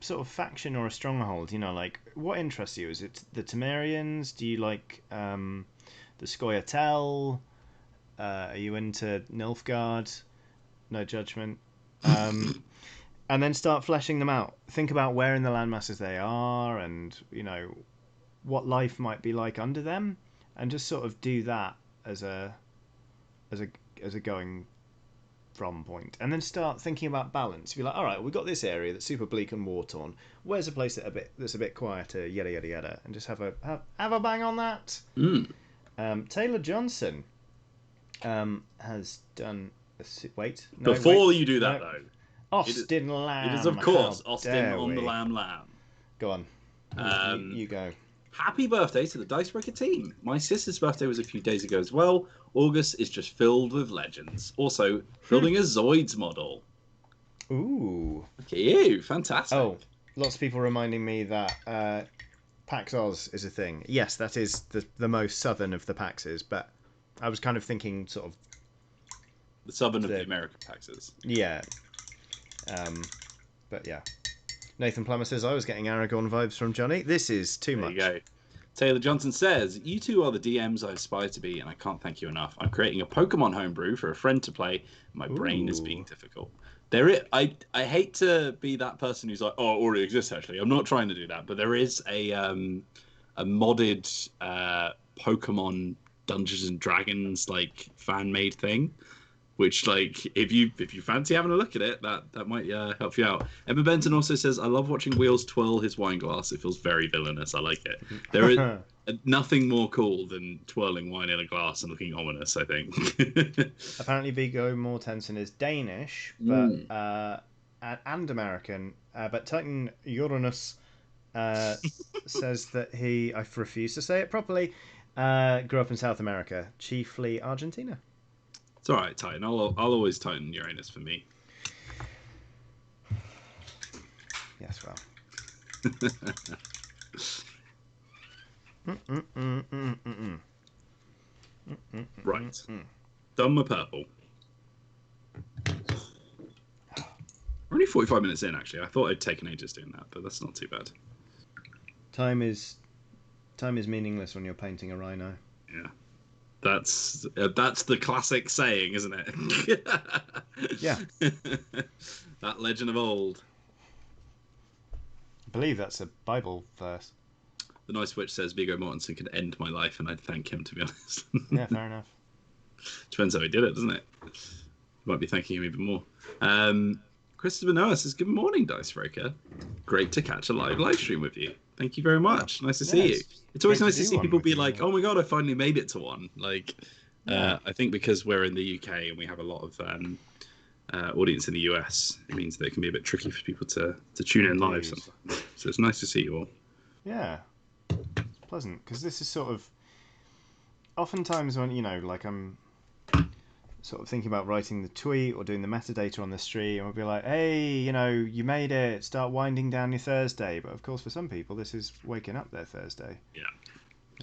sort of faction or a stronghold. You know, like, what interests you? Is it the Temerians? Do you like the Scoia'tael? Are you into Nilfgaard? No judgment. And then start fleshing them out. Think about where in the landmasses they are, and you know what life might be like under them, and just sort of do that as a going from point, and then start thinking about balance. Be like, all right, we've got this area that's super bleak and war torn. Where's a place that's a bit quieter? Yada yada yada, and just have a bang on that. Taylor Johnson has done. Wait. No, Before wait, you do that, no. though. Austin Lamb. It is, of course, Austin on the Lamb. Go on. You go. Happy birthday to the Dicebreaker team. My sister's birthday was a few days ago as well. August is just filled with legends. Also, building a Zoids model. Ooh. Look at you. Fantastic. Oh, lots of people reminding me that PAX Oz is a thing. Yes, that is the most southern of the PAXs, but I was kind of thinking sort of... The southern of the American PAXs. Yeah. But yeah. Nathan Plummer says, "I was getting Aragorn vibes from Johnny. This is too much." There you go. Taylor Johnson says, "You two are the DMs I aspire to be, and I can't thank you enough. I'm creating a Pokemon homebrew for a friend to play. My brain is being difficult." I hate to be that person who's like, "Oh, it already exists." Actually, I'm not trying to do that, but there is a modded Pokemon Dungeons and Dragons like fan made thing. Which, like, if you fancy having a look at it, that might help you out. Emma Benton also says, "I love watching Wheels twirl his wine glass. It feels very villainous. I like it. There is nothing more cool than twirling wine in a glass and looking ominous, I think." Apparently, Viggo Mortensen is Danish, but and American, but Titan Uranus says that I refuse to say it properly, grew up in South America, chiefly Argentina. It's all right, Titan. I'll always Titan Uranus for me. Yes, well. Right. Done my purple. We're only 45 minutes in, actually. I thought I'd taken ages doing that, but that's not too bad. Time is meaningless when you're painting a rhino. Yeah. That's the classic saying, isn't it? Yeah. That legend of old. I believe that's a Bible verse. The Nice Witch says Viggo Mortensen could end my life, and I'd thank him, to be honest. Yeah, fair enough. Depends how he did it, doesn't it? Might be thanking him even more. Christopher Noah says, good morning, Dicebreaker. Great to catch a live stream with you. Thank you very much. Nice to see you. It's always nice to see people be like, oh my god, I finally made it to one. Like, I think because we're in the UK and we have a lot of audience in the US, it means that it can be a bit tricky for people to tune in live sometimes. So it's nice to see you all. Yeah. It's pleasant, because this is sort of... Oftentimes when, like I'm sort of thinking about writing the tweet or doing the metadata on the stream, I'll be like, hey, you made it, start winding down your Thursday. But of course, for some people, this is waking up their Thursday. Yeah.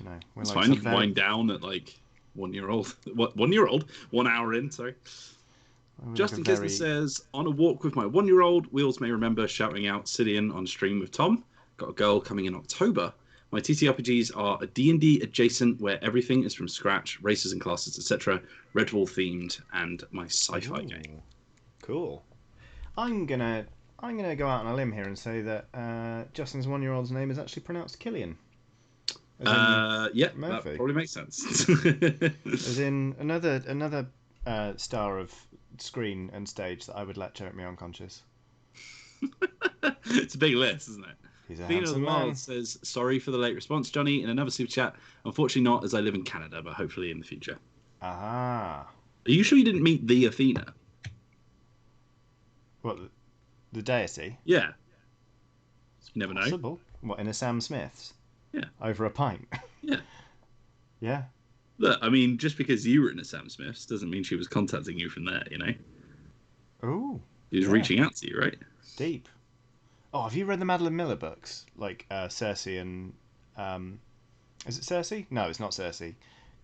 We're it's like fine, you can wind down at like 1 year old. What, 1 year old? 1 hour in, sorry. Justin Kisner says, on a walk with my 1 year old, Wheels may remember shouting out Sidian on stream with Tom. Got a girl coming in October. My TTRPGs are a D&D adjacent where everything is from scratch, races and classes, etc. Redwall themed, and my sci-fi game. Cool. I'm gonna go out on a limb here and say that Justin's 1 year old's name is actually pronounced Killian. Yeah, Murphy. That probably makes sense. As in another star of screen and stage that I would lecture at me unconscious. It's a big list, isn't it? He's a Athena of the handsome Wild man. says, sorry for the late response, Johnny, in another super chat. Unfortunately not, as I live in Canada, but hopefully in the future. Aha. Are you sure you didn't meet the Athena? What, the deity? Yeah. You never Possible. know. What, in a Sam Smith's? Yeah. Over a pint? Yeah. Yeah. Look, I mean, just because you were in a Sam Smith's doesn't mean she was contacting you from there, Ooh. He was reaching out to you, right? Deep. Oh, have you read the Madeline Miller books? Like Cersei and... is it Cersei? No, it's not Cersei.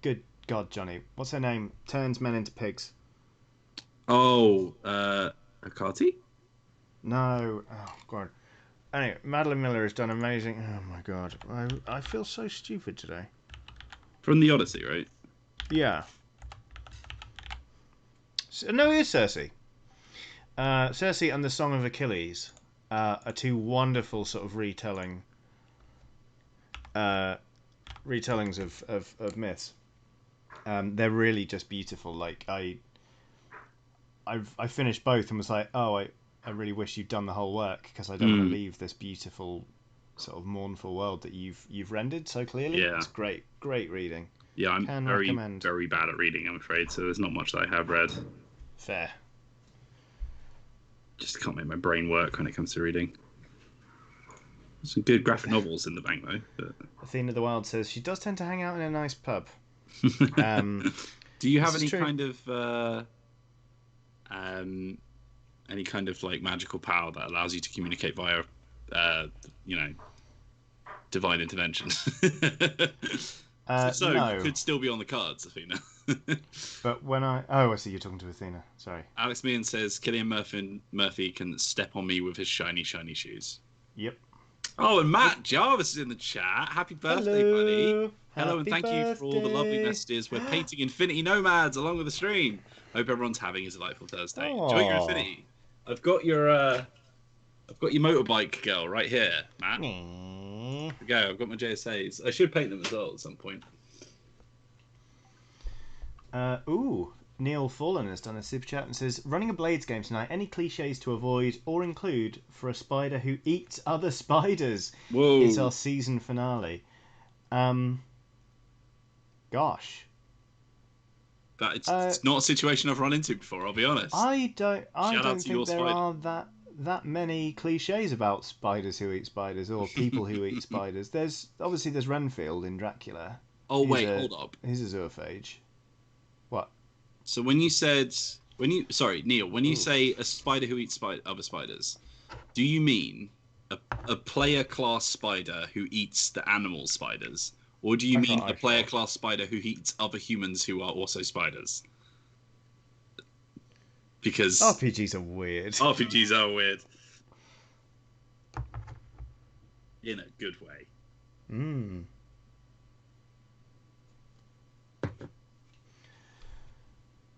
Good God, Johnny. What's her name? Turns men into pigs. Oh, Akati? No. Oh, God. Anyway, Madeline Miller has done amazing... Oh, my God. I feel so stupid today. From the Odyssey, right? Yeah. No, it is Cersei. Cersei and the Song of Achilles are two wonderful sort of retellings of myths. They're really just beautiful. Like I finished both and was like, oh, I really wish you'd done the whole work, because I don't want to leave this beautiful sort of mournful world that you've rendered so clearly. Yeah. It's great reading. Yeah, I'm very bad at reading, I'm afraid, so there's not much that I have read. Fair. Just can't make my brain work when it comes to reading. Some good graphic novels in the bank, though. But... Athena the Wild says she does tend to hang out in a nice pub. Do you have any kind of like magical power that allows you to communicate via, divine intervention? No. You could still be on the cards, Athena. But when I see you're talking to Athena. Sorry. Alex Meehan says Killian Murphy can step on me with his shiny shoes. Yep. Oh, and Matt Jarvis is in the chat. Happy birthday, buddy. Hello, and thank you for all the lovely messages. We're painting Infinity Nomads along with the stream. Hope everyone's having a delightful Thursday. Aww. Enjoy your Infinity. I've got your motorbike girl right here, Matt. There we go. I've got my JSAs. I should paint them as well at some point. Neil Fallen has done a super chat and says, running a Blades game tonight, any cliches to avoid or include for a spider who eats other spiders? Whoa. It's our season finale. Gosh. It's not a situation I've run into before, I'll be honest. I don't think there are that many cliches about spiders who eat spiders or people who eat spiders. There's Renfield in Dracula. Oh wait, hold up. He's a zoophage. What? So sorry, Neil, when you say a spider who eats other spiders, do you mean a player class spider who eats the animal spiders, or do you mean a player class spider who eats other humans who are also spiders? Because RPGs are weird. RPGs are weird. In a good way.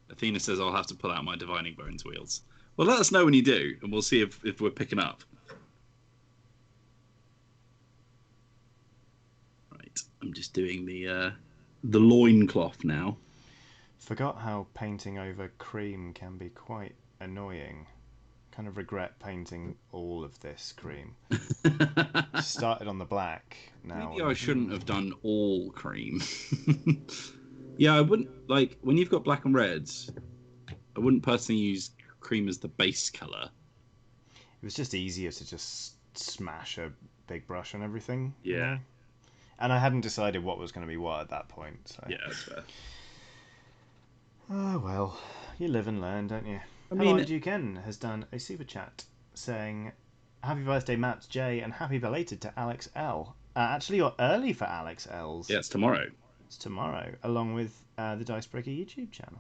Athena says I'll have to pull out my Divining Bones wheels. Well, let us know when you do, and we'll see if we're picking up. Right, I'm just doing the loincloth now. Forgot how painting over cream can be quite annoying. Kind of regret painting all of this cream. Started on the black. Now maybe I shouldn't have done all cream. Yeah, I wouldn't like when you've got black and reds. I wouldn't personally use cream as the base color. It was just easier to just smash a big brush on everything. Yeah. You know? And I hadn't decided what was going to be what at that point. So. Yeah, that's fair. Oh well, you live and learn, don't you? Hello, Duke N has done a super chat saying, "Happy birthday, Matt J, and happy belated to Alex L." Actually, you're early for Alex L's. Yeah, it's tomorrow. It's tomorrow, along with the Dicebreaker YouTube channel.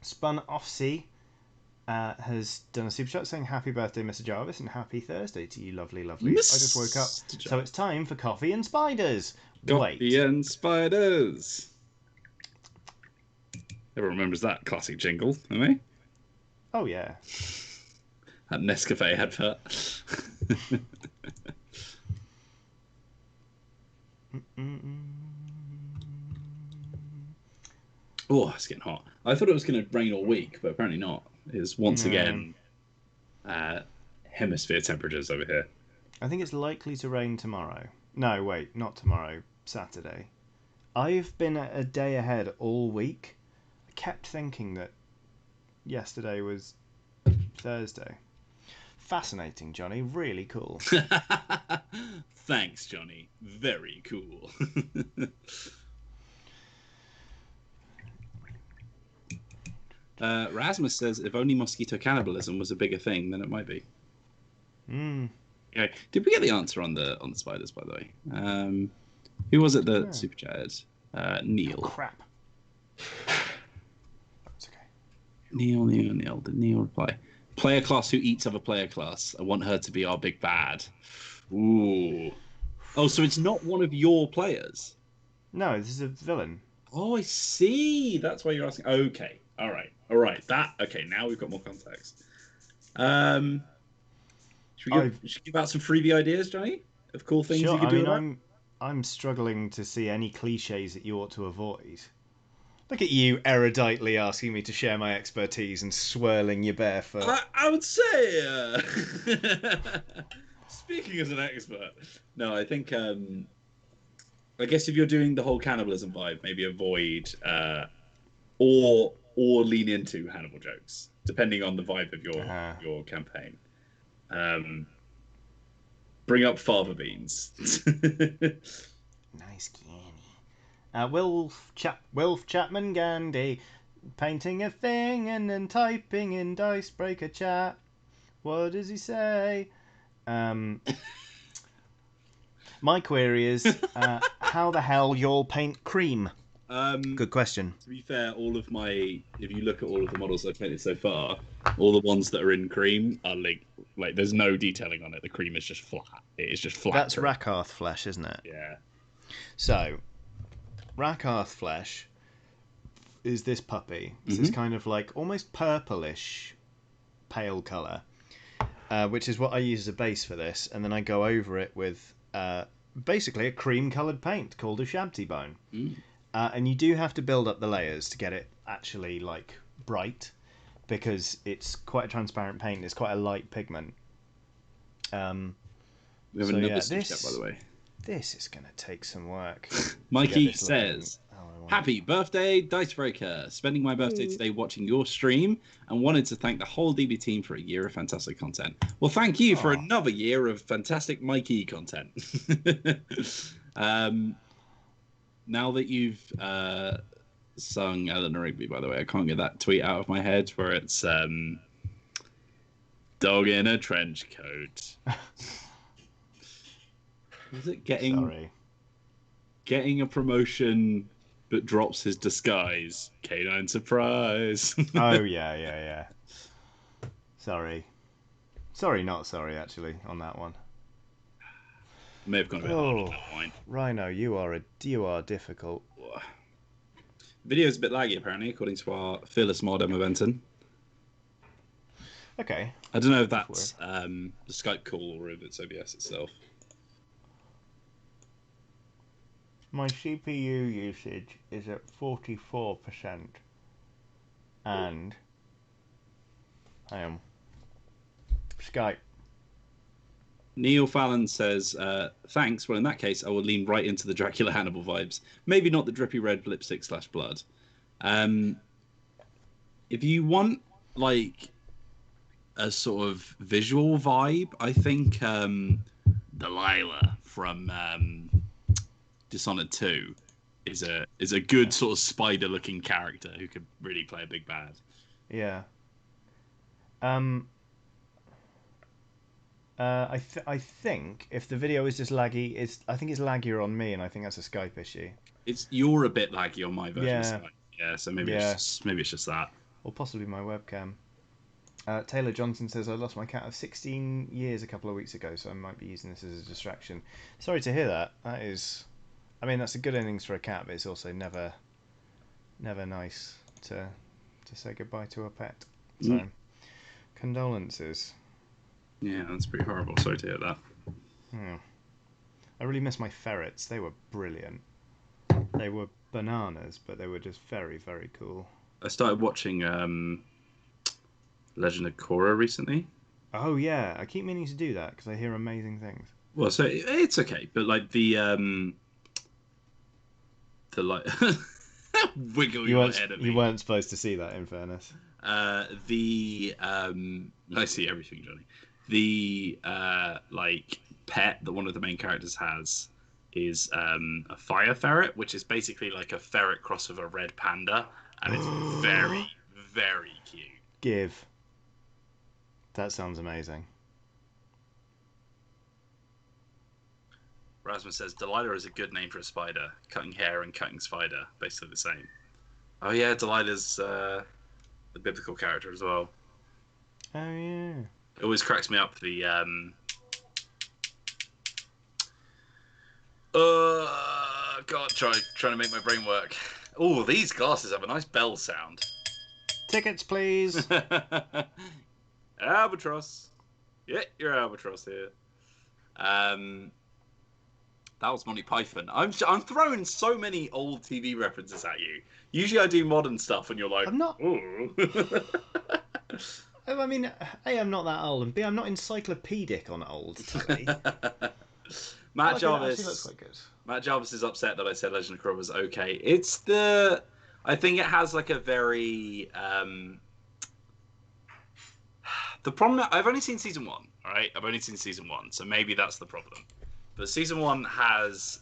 Spun Offsea has done a super chat saying, "Happy birthday, Mr. Jarvis, and happy Thursday to you, lovely. I just woke up, so it's time for coffee and spiders." Coffee and spiders. Everyone remembers that classic jingle, don't they? Oh yeah. That Nescafe advert. Oh, it's getting hot. I thought it was going to rain all week, but apparently not. It's once again hemisphere temperatures over here. I think it's likely to rain tomorrow. No, wait, not tomorrow. Saturday. I've been a day ahead all week. I kept thinking that yesterday was Thursday. Fascinating, Johnny. Really cool. Thanks, Johnny. Very cool. Rasmus says, if only mosquito cannibalism was a bigger thing, then it might be. Okay. Did we get the answer on the spiders, by the way? Who was it that super chatted? Neil. Oh, crap. That's okay. Neil. Did Neil reply? Player class who eats other player class. I want her to be our big bad. Ooh. Oh, so it's not one of your players? No, this is a villain. Oh, I see. That's why you're asking. Okay. All right. Okay, now we've got more context. Should we give out some freebie ideas, Johnny? Of cool things you could do? I'm struggling to see any cliches that you ought to avoid. Look at you eruditely asking me to share my expertise and swirling your bare foot. I would say, speaking as an expert, no, I think, I guess if you're doing the whole cannibalism vibe, maybe avoid, or lean into Hannibal jokes, depending on the vibe of your campaign. Bring up fava beans. Nice canny. Wilf Chapman Gandhi, painting a thing and then typing in Dicebreaker chat. What does he say? My query is, how the hell y'all paint cream? Good question. To be fair, if you look at all of the models I've painted so far, all the ones that are in cream are like there's no detailing on it. The cream is just flat. It is just flat. That's Rakarth flesh, isn't it? Yeah. So, Rakarth flesh is this puppy. It's this kind of like almost purplish pale colour, which is what I use as a base for this, and then I go over it with basically a cream coloured paint called a Shabty Bone. And you do have to build up the layers to get it actually like bright, because it's quite a transparent paint. It's quite a light pigment. We have another super chat, by the way. This is going to take some work. Mikey says, "Happy birthday, Dicebreaker! Spending my birthday today watching your stream and wanted to thank the whole DB team for a year of fantastic content." Well, thank you for another year of fantastic Mikey content. Now that you've sung Eleanor Rigby, by the way, I can't get that tweet out of my head where it's dog in a trench coat. Is it getting a promotion but drops his disguise? Canine surprise. Oh yeah. Sorry, not sorry actually on that one. May have gone a bit hard on that line. Rhino, you are difficult. Video's a bit laggy apparently, according to our fearless mod Emma Benton. Okay. I don't know if that's the Skype call or if it's OBS itself. My CPU usage is at 44%, and I am Skype. Neil Fallon says, "Thanks. Well, in that case, I will lean right into the Dracula Hannibal vibes. Maybe not the drippy red lipstick / blood. If you want like a sort of visual vibe, I think Delilah from Dishonored 2 is a good sort of spider-looking character who could really play a big bad." Yeah. I think if the video is just laggy, I think it's laggier on me, and I think that's a Skype issue. You're a bit laggy on my version. Yeah. Of Skype. Yeah. So maybe it's just that. Or possibly my webcam. Taylor Johnson says, "I lost my cat of 16 years a couple of weeks ago, so I might be using this as a distraction." Sorry to hear that. That is, I mean, that's a good innings for a cat, but it's also never nice to say goodbye to a pet. So, condolences. Yeah, that's pretty horrible. Sorry to hear that. I really miss my ferrets. They were brilliant. They were bananas, but they were just very, very cool. I started watching Legend of Korra recently. Oh yeah, I keep meaning to do that because I hear amazing things. Well, so it's okay, but like the like wiggle your head at me. You weren't supposed to see that, in fairness. I see everything, Johnny. The like pet that one of the main characters has is a fire ferret, which is basically like a ferret cross with a red panda, and it's very, very cute. Give. That sounds amazing. Rasmus says Delilah is a good name for a spider. Cutting hair and cutting spider, basically the same. Oh yeah, Delilah's the biblical character as well. Oh yeah. It always cracks me up the God, trying to make my brain work. Oh, these glasses have a nice bell sound. Tickets, please. Albatross. Yeah, you're Albatross here. That was Monty Python. I'm throwing so many old TV references at you. Usually I do modern stuff and you're like, I'm not. Ooh. I mean, A, I'm not that old, and B, I'm not encyclopedic on old telly. Matt Jarvis is upset that I said Legend of Korra was okay. I think it has like a very the problem. I've only seen season 1. All right, I've only seen season 1, so maybe that's the problem. But season 1 has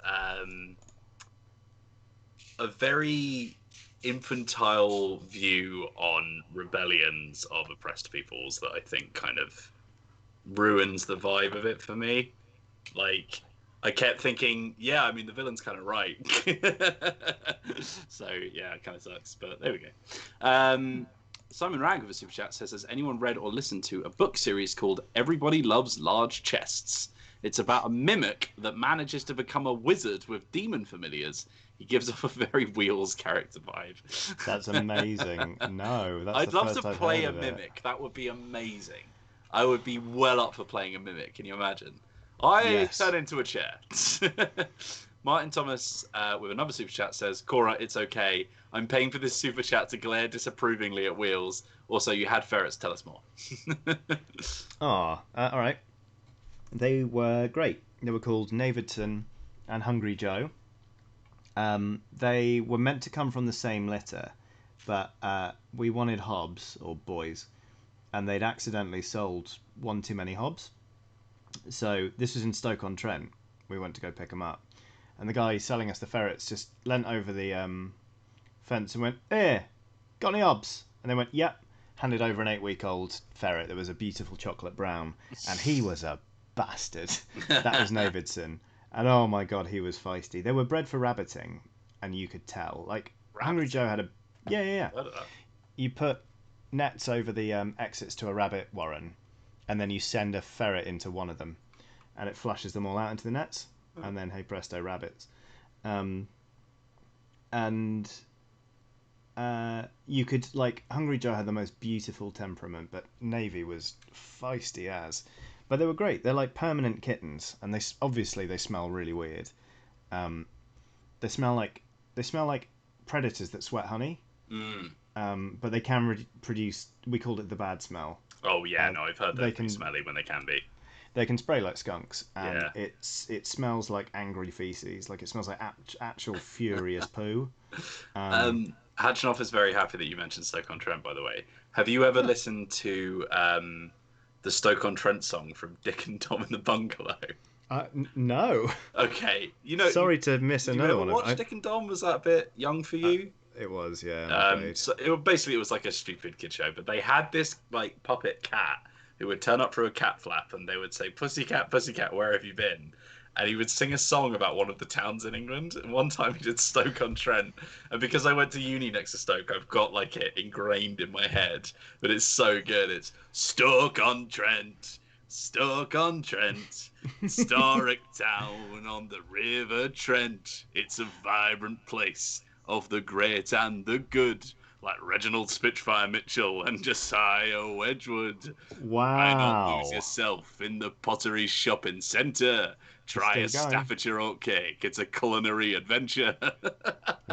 a very infantile view on rebellions of oppressed peoples that I think kind of ruins the vibe of it for me. Like, I kept thinking, yeah, I mean, the villain's kind of right. So, yeah, it kind of sucks, but there we go. Simon Rag of a super chat says, "Has anyone read or listened to a book series called Everybody Loves Large Chests? It's about a mimic that manages to become a wizard with demon familiars. He gives off a very Wheels character vibe." That's amazing. No, that's I'd love to play a mimic. That would be amazing. I would be well up for playing a mimic. Can you imagine? I turn into a chair. Martin Thomas with another super chat says, "Cora, it's okay. I'm paying for this super chat to glare disapprovingly at Wheels. Also, you had ferrets. Tell us more." All right. They were great. They were called Navidson and Hungry Joe. They were meant to come from the same litter, but we wanted Hobbs, or boys, and they'd accidentally sold one too many Hobbs. So this was in Stoke-on-Trent. We went to go pick them up, and the guy selling us the ferrets just leant over the fence and went, "Here, got any Hobbs?" And they went, "Yep." Handed over an 8-week-old ferret that was a beautiful chocolate brown, and he was a bastard. That was Navidson, and oh my god, he was feisty. They were bred for rabbiting, and you could tell. Like Hungry Joe had a yeah. You put nets over the exits to a rabbit warren, and then you send a ferret into one of them, and it flushes them all out into the nets, and then hey presto, rabbits. And you could, like, Hungry Joe had the most beautiful temperament, but Navy was feisty as. But they were great. They're like permanent kittens, and they obviously they smell really weird. They smell like predators that sweat honey. But they can produce. We called it the bad smell. Oh yeah, no, I've heard they can be smelly when they can be. They can spray like skunks, and it smells like angry feces. Like it smells like actual furious poo. Hatchinoff is very happy that you mentioned Stoke-on-Trent, by the way. Have you ever listened to the Stoke-on-Trent song from Dick and Tom in the Bungalow? No. Okay, Sorry to miss another one. Did you ever watch Dick and Tom? Was that a bit young for you? It was, yeah. So it was like a stupid kid show, but they had this like puppet cat who would turn up through a cat flap, and they would say, "Pussycat, pussycat, where have you been?" And he would sing a song about one of the towns in England. And one time he did Stoke-on-Trent, and because I went to uni next to Stoke, I've got like it ingrained in my head. But it's so good. It's Stoke-on-Trent, Stoke-on-Trent, historic town on the River Trent. It's a vibrant place of the great and the good, like Reginald Spitfire Mitchell and Josiah Wedgwood. Wow. Why not lose yourself in the Pottery Shopping Centre? Try a Staffordshire oatcake. It's a culinary adventure.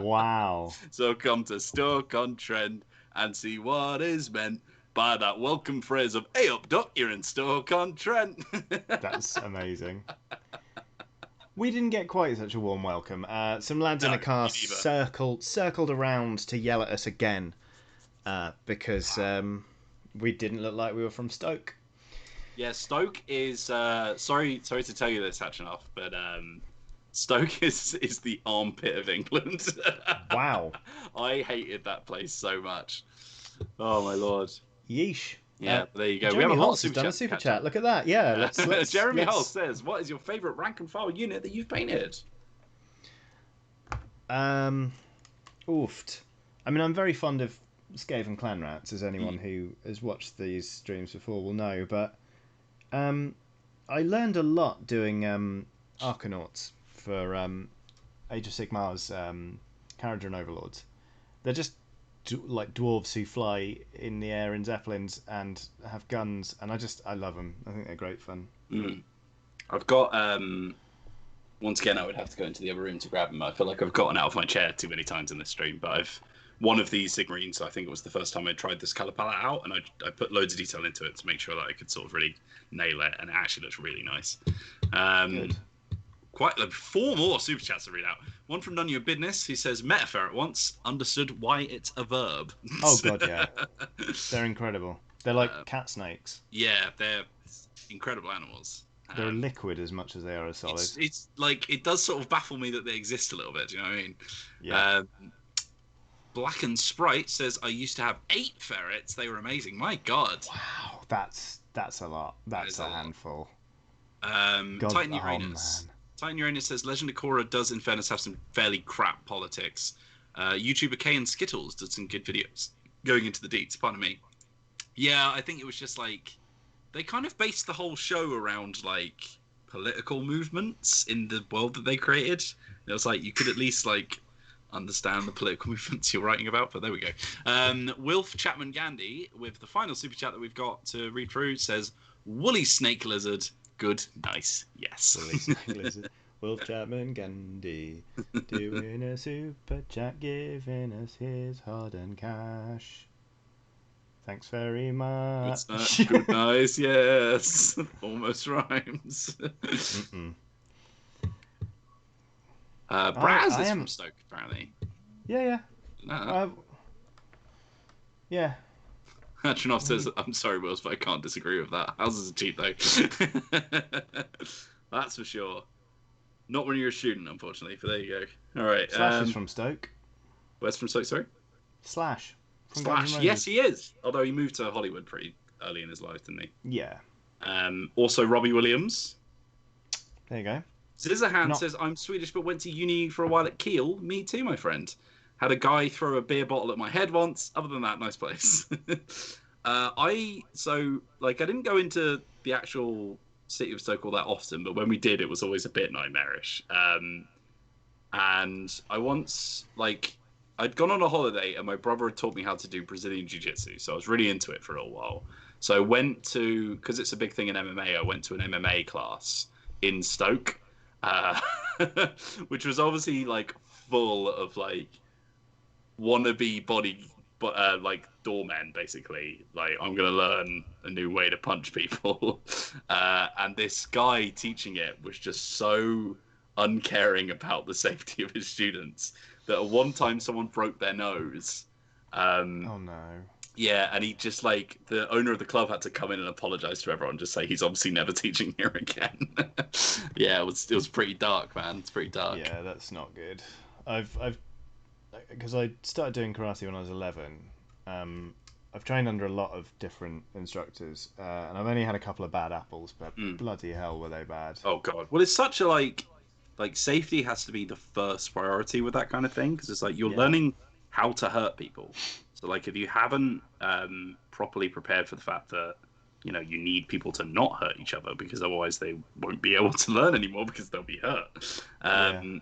Wow. So come to Stoke-on-Trent and see what is meant by that welcome phrase of, "Hey up, duck, you're in Stoke-on-Trent." That's amazing. We didn't get quite such a warm welcome. Some lads in a car circled around to yell at us again because we didn't look like we were from Stoke. Yeah, Stoke is sorry to tell you this, Hatchinoff, but Stoke is the armpit of England. Wow. I hated that place so much. Oh my lord. Yeesh. Yeah, there you go. Jeremy we have a lot of has done a super chat. Look at that. Yeah, let's Jeremy Hull says, "What is your favourite rank and file unit that you've painted?" Oofed. I mean, I'm very fond of Skaven clan rats, as anyone who has watched these streams before will know. But I learned a lot doing Arcanauts for Age of Sigmar's Kharadron Overlords. They're just like dwarves who fly in the air in zeppelins and have guns, and I love them. I think they're great fun. I've got once again I would have to go into the other room to grab them. I feel like I've gotten out of my chair too many times in this stream, but one of these Sigmarines, I think it was the first time I tried this colour palette out, and I put loads of detail into it to make sure that I could sort of really nail it, and it actually looks really nice. Good. Quite like 4 more super chats to read out. One from None of Your Business, who says, "Met a ferret once, understood why it's a verb." Oh god, yeah. They're incredible. They're like cat snakes. Yeah, they're incredible animals. They're a liquid as much as they are a solid. It's like, it does sort of baffle me that they exist a little bit. Do you know what I mean? Yeah. Black and Sprite says, "I used to have 8 ferrets. They were amazing." My god. Wow, that's a lot. That's a handful. Titan Uranus. Titan Uranus says, "Legend of Korra does, in fairness, have some fairly crap politics. YouTuber K and Skittles did some good videos going into the deets. Pardon me. Yeah, I think it was just like they kind of based the whole show around like political movements in the world that they created. It was like you could at least like understand the political movements you're writing about, but there we go." Wilf Chapman Gandhi, with the final super chat that we've got to read through, says, "Woolly snake lizard. Good, nice, yes." Woolly snake lizard. Wilf Chapman Gandhi doing a super chat, giving us his hard-earned cash. Thanks very much. Good, nice, yes. Almost rhymes. Braz I is am. from Stoke, apparently. Yeah, No. yeah. Yeah. Atronov says, I'm sorry, Wills, but I can't disagree with that. How's is a cheat, though? That's for sure. Not when you're a student, unfortunately, but there you go. All right. Slash is from Stoke. Where's from Stoke, sorry? Slash. From Guns N' Slash. Yes, Roses. he is. Although he moved to Hollywood pretty early in his life, didn't he? Yeah. Also, Robbie Williams. There you go. Scissorhand says, I'm Swedish but went to uni for a while at Kiel. Me too, my friend. Had a guy throw a beer bottle at my head once. Other than that, nice place. I didn't go into the actual city of Stoke all that often, but when we did, it was always a bit nightmarish. And I once, I'd gone on a holiday and my brother had taught me how to do Brazilian Jiu-Jitsu, so I was really into it for a little while. So I went to, because it's a big thing in MMA, I went to an MMA class in Stoke, which was obviously full of wannabe doormen, basically. I'm gonna learn a new way to punch people, and this guy teaching it was just so uncaring about the safety of his students that at one time someone broke their nose. Oh no. Yeah, and he just the owner of the club had to come in and apologize to everyone, just say he's obviously never teaching here again. Yeah, it was pretty dark, man. It's pretty dark. Yeah, that's not good. Because I started doing karate when I was 11. I've trained under a lot of different instructors, and I've only had a couple of bad apples, but bloody hell were they bad. Oh god. Well, it's such a safety has to be the first priority with that kind of thing, because it's you're learning how to hurt people. So if you haven't properly prepared for the fact that you need people to not hurt each other, because otherwise they won't be able to learn anymore because they'll be hurt. Then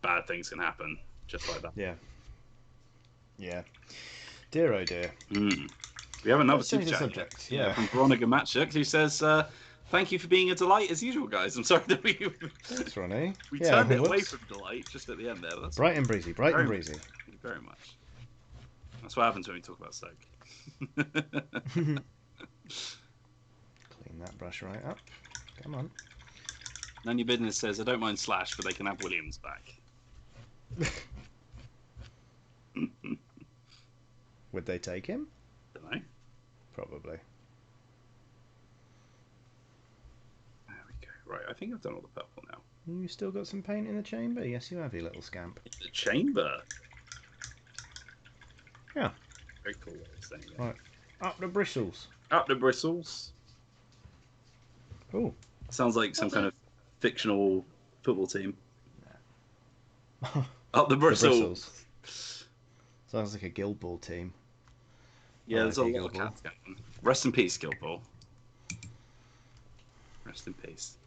bad things can happen just like that. Yeah. Dear oh dear. We have another super chat subject. from Veronica Matchuk, who says, thank you for being a delight as usual, guys. I'm sorry that Thanks, Ronnie. we turned it away from delight just at the end there. That's bright and breezy. Bright and breezy. Thank you very much. That's what happens when we talk about Stoke. Clean that brush right up. Come on. None your business says, I don't mind Slash, but they can have Williams back. Would they take him? Don't know. Probably. There we go. Right, I think I've done all the purple now. You still got some paint in the chamber? Yes, you have, you little scamp. The chamber? Yeah. Very cool way of saying it. Right. Up the bristles. Up the bristles. Cool. Sounds like some kind of fictional football team. Up the bristles. Sounds like a Guild Ball team. Yeah, there's a lot of cats going. Rest in peace, Guild Ball. Rest in peace.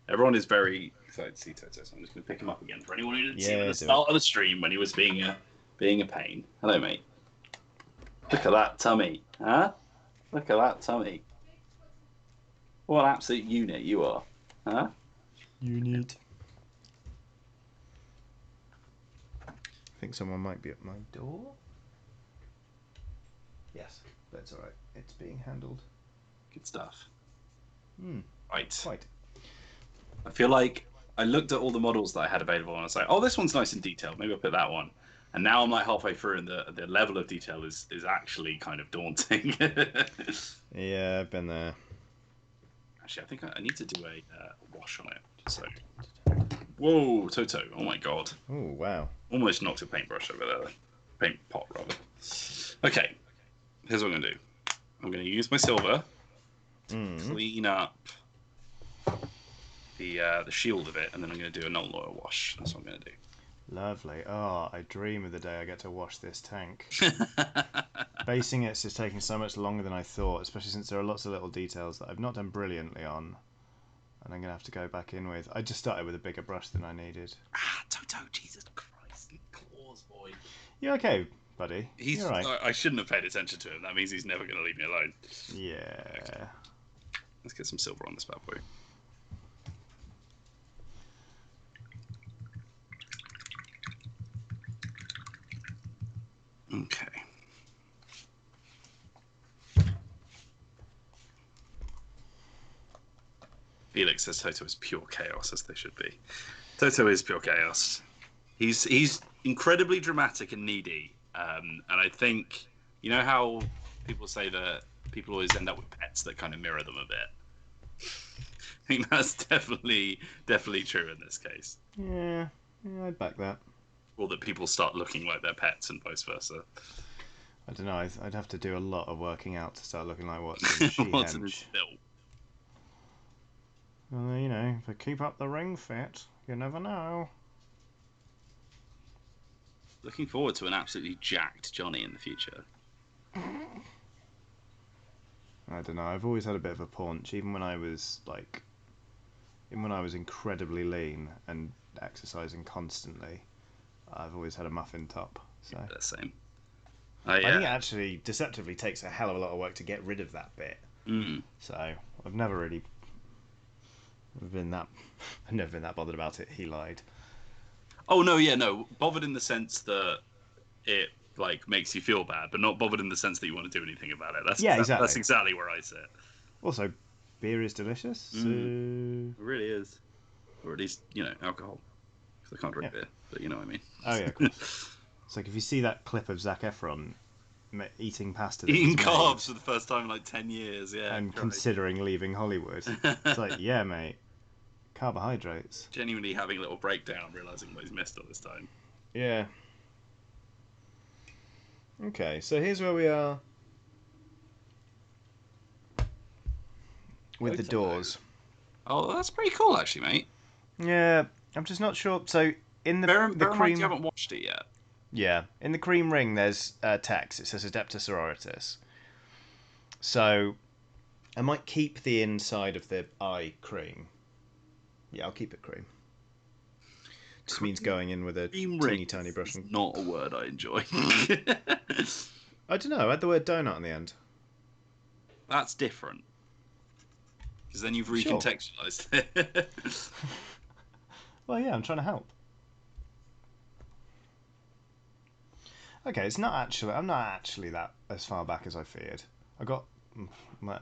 Everyone is very excited to see Toto, so I'm just going to pick him up again for anyone who didn't see him at the start of the stream when he was being a pain. Hello, mate. Look at that tummy, huh? Look at that tummy. What an absolute unit you are, huh? Unit. I think someone might be at my door. Yes, that's all right. It's being handled. Good stuff. Right. Quite. I feel like I looked at all the models that I had available and I was like, oh, this one's nice and detailed. Maybe I'll put that one. And now I'm halfway through and the level of detail is actually kind of daunting. Yeah, I've been there. Actually, I think I need to do a wash on it. So, whoa, Toto! Oh my god! Oh wow! Almost knocked a paintbrush over there. Paint pot, rather. Okay, here's what I'm gonna do. I'm gonna use my silver, clean up the shield of it, and then I'm gonna do a non-loyal wash. That's what I'm gonna do. Lovely. Oh, I dream of the day I get to wash this tank. Basing it's just taking so much longer than I thought, especially since there are lots of little details that I've not done brilliantly on. And I'm going to have to go back in with... I just started with a bigger brush than I needed. Ah, Toto, Jesus Christ. Claws, boy. You okay, buddy? You're right. I shouldn't have paid attention to him. That means he's never going to leave me alone. Yeah. Okay. Let's get some silver on this bad boy. Okay. Felix says Toto is pure chaos, as they should be. Toto is pure chaos. He's incredibly dramatic and needy, and I think you know how people say that people always end up with pets that kind of mirror them a bit. I think that's definitely true in this case. Yeah, I'd back that. Or that people start looking like their pets and vice versa. I don't know. I'd have to do a lot of working out to start looking like Watson. Watson is built. Well, you know, if I keep up the ring fit, you never know. Looking forward to an absolutely jacked Johnny in the future. I don't know. I've always had a bit of a paunch, even when I was incredibly lean and exercising constantly. I've always had a muffin top. So yeah, the same. I think it actually deceptively takes a hell of a lot of work to get rid of that bit. So I've never really been that. I've never been that bothered about it. He lied. Oh no, bothered in the sense that it like makes you feel bad, but not bothered in the sense that you want to do anything about it. Exactly. That's exactly where I sit. Also, beer is delicious. It really is, or at least alcohol. Because I can't drink beer, but you know what I mean. Oh yeah, of course. It's like if you see that clip of Zac Efron eating pasta, eating carbs for the first time in like 10 years, and considering leaving Hollywood. It's like, yeah, mate, carbohydrates. Genuinely having a little breakdown, realizing what he's missed all this time. Yeah. Okay, so here's where we are with the doors. Oh, that's pretty cool, actually, mate. Yeah, I'm just not sure. So in the cream, you haven't watched it yet. Yeah, in the cream ring, there's text. It says Adepta Sororitas. So I might keep the inside of the eye cream. Yeah, I'll keep it cream. Just means going in with a teeny tiny brush. Not a word I enjoy. I don't know. Add the word donut on the end. That's different. Because then you've recontextualized it. Well, yeah, I'm trying to help. Okay, I'm not actually that as far back as I feared. I got... no,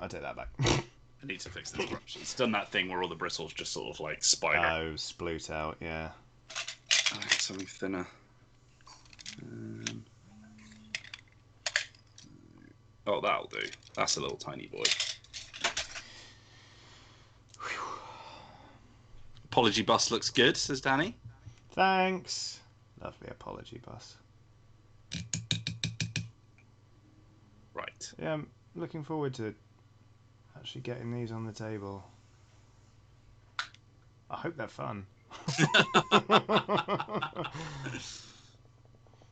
I take that back. I need to fix this brush. It's done that thing where all the bristles just sort of like spider. Oh, sploot out, yeah. I need something thinner. Oh, that'll do. That's a little tiny boy. Apology bus looks good, says Danny. Thanks. Lovely apology bus. Right. Yeah, I'm looking forward to actually getting these on the table. I hope they're fun.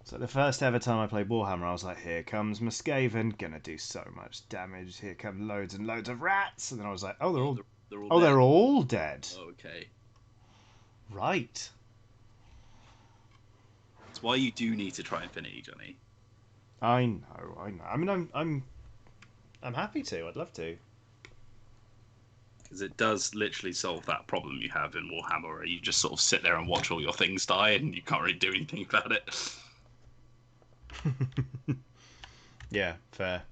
So the first ever time I played Warhammer, I was like, here comes Muscaven, gonna do so much damage. Here come loads and loads of rats. And then I was like, oh, they're all dead. Oh, okay. Right. That's why you do need to try Infinity, Johnny. I know. I mean, I'm happy to. I'd love to. Because it does literally solve that problem you have in Warhammer, where you just sort of sit there and watch all your things die, and you can't really do anything about it. Yeah, fair.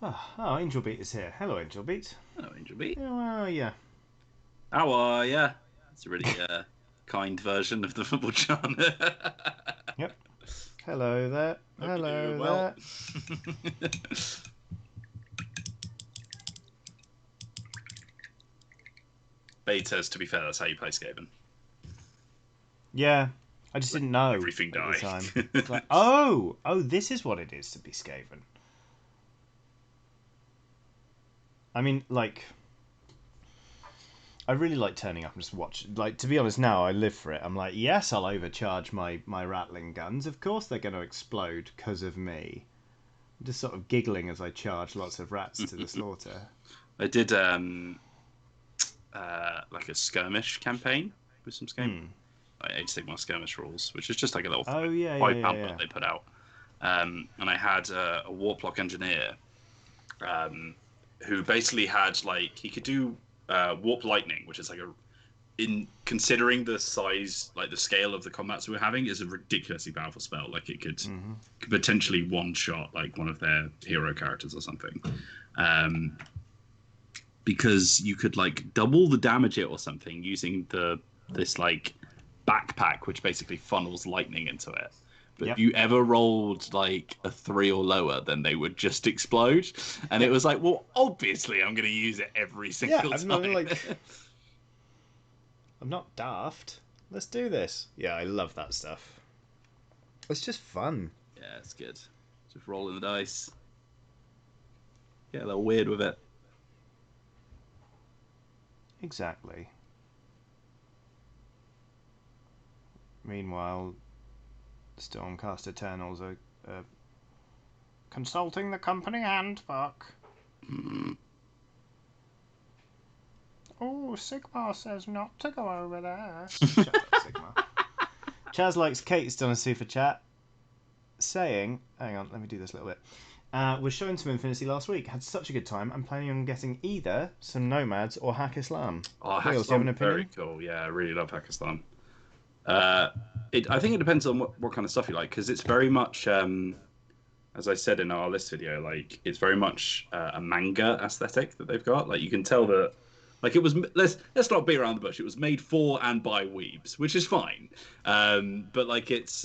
Oh, Angel Beat is here. Hello, Angel Beat. Hello, Angel Beat. How are ya? How are ya? It's a really kind version of the football chant. Yep. Hello there. Hope Hello you're doing well. there. Betas, to be fair, that's how you play Skaven. Yeah, I just didn't know everything at the died. time. It's like, oh, this is what it is to be Skaven. I mean, like, I really like turning up and just watch. Like, to be honest, now I live for it. I'm like, yes, I'll overcharge my rattling guns. Of course, they're going to explode because of me. I'm just sort of giggling as I charge lots of rats to the slaughter. I did like a skirmish campaign with some Skaven. Like Age of Sigmar skirmish rules, which is just like a little pamphlet they put out. And I had a Warplock engineer who basically had like he could do warp lightning, which is like in considering the size, like the scale of the combats we were having, is a ridiculously powerful spell. Like it could potentially one shot like one of their hero characters or something. because you could like double the damage it or something using this like backpack, which basically funnels lightning into it. But if you ever rolled like a 3 or lower, then they would just explode. And it was like, well, obviously I'm going to use it every single time. I'm not daft. Let's do this. Yeah, I love that stuff. It's just fun. Yeah, it's good. Just rolling the dice. Get a little weird with it. Exactly. Meanwhile, Stormcast Eternals are consulting the company handbook. Oh, Sigmar says not to go over there. Shut up, Sigmar. Chaz likes Kate's done a super chat saying, hang on, let me do this a little bit. Was showing some Infinity last week. Had such a good time. I'm planning on getting either some Nomads or Hack Islam. Oh, Hack Islam is very cool. Yeah, I really love Hack Islam. I think it depends on what kind of stuff you like, because it's very much, as I said in our list video, like it's very much a manga aesthetic that they've got. Like you can tell that, like it was. Let's not beat around the bush. It was made for and by weebs, which is fine. But like it's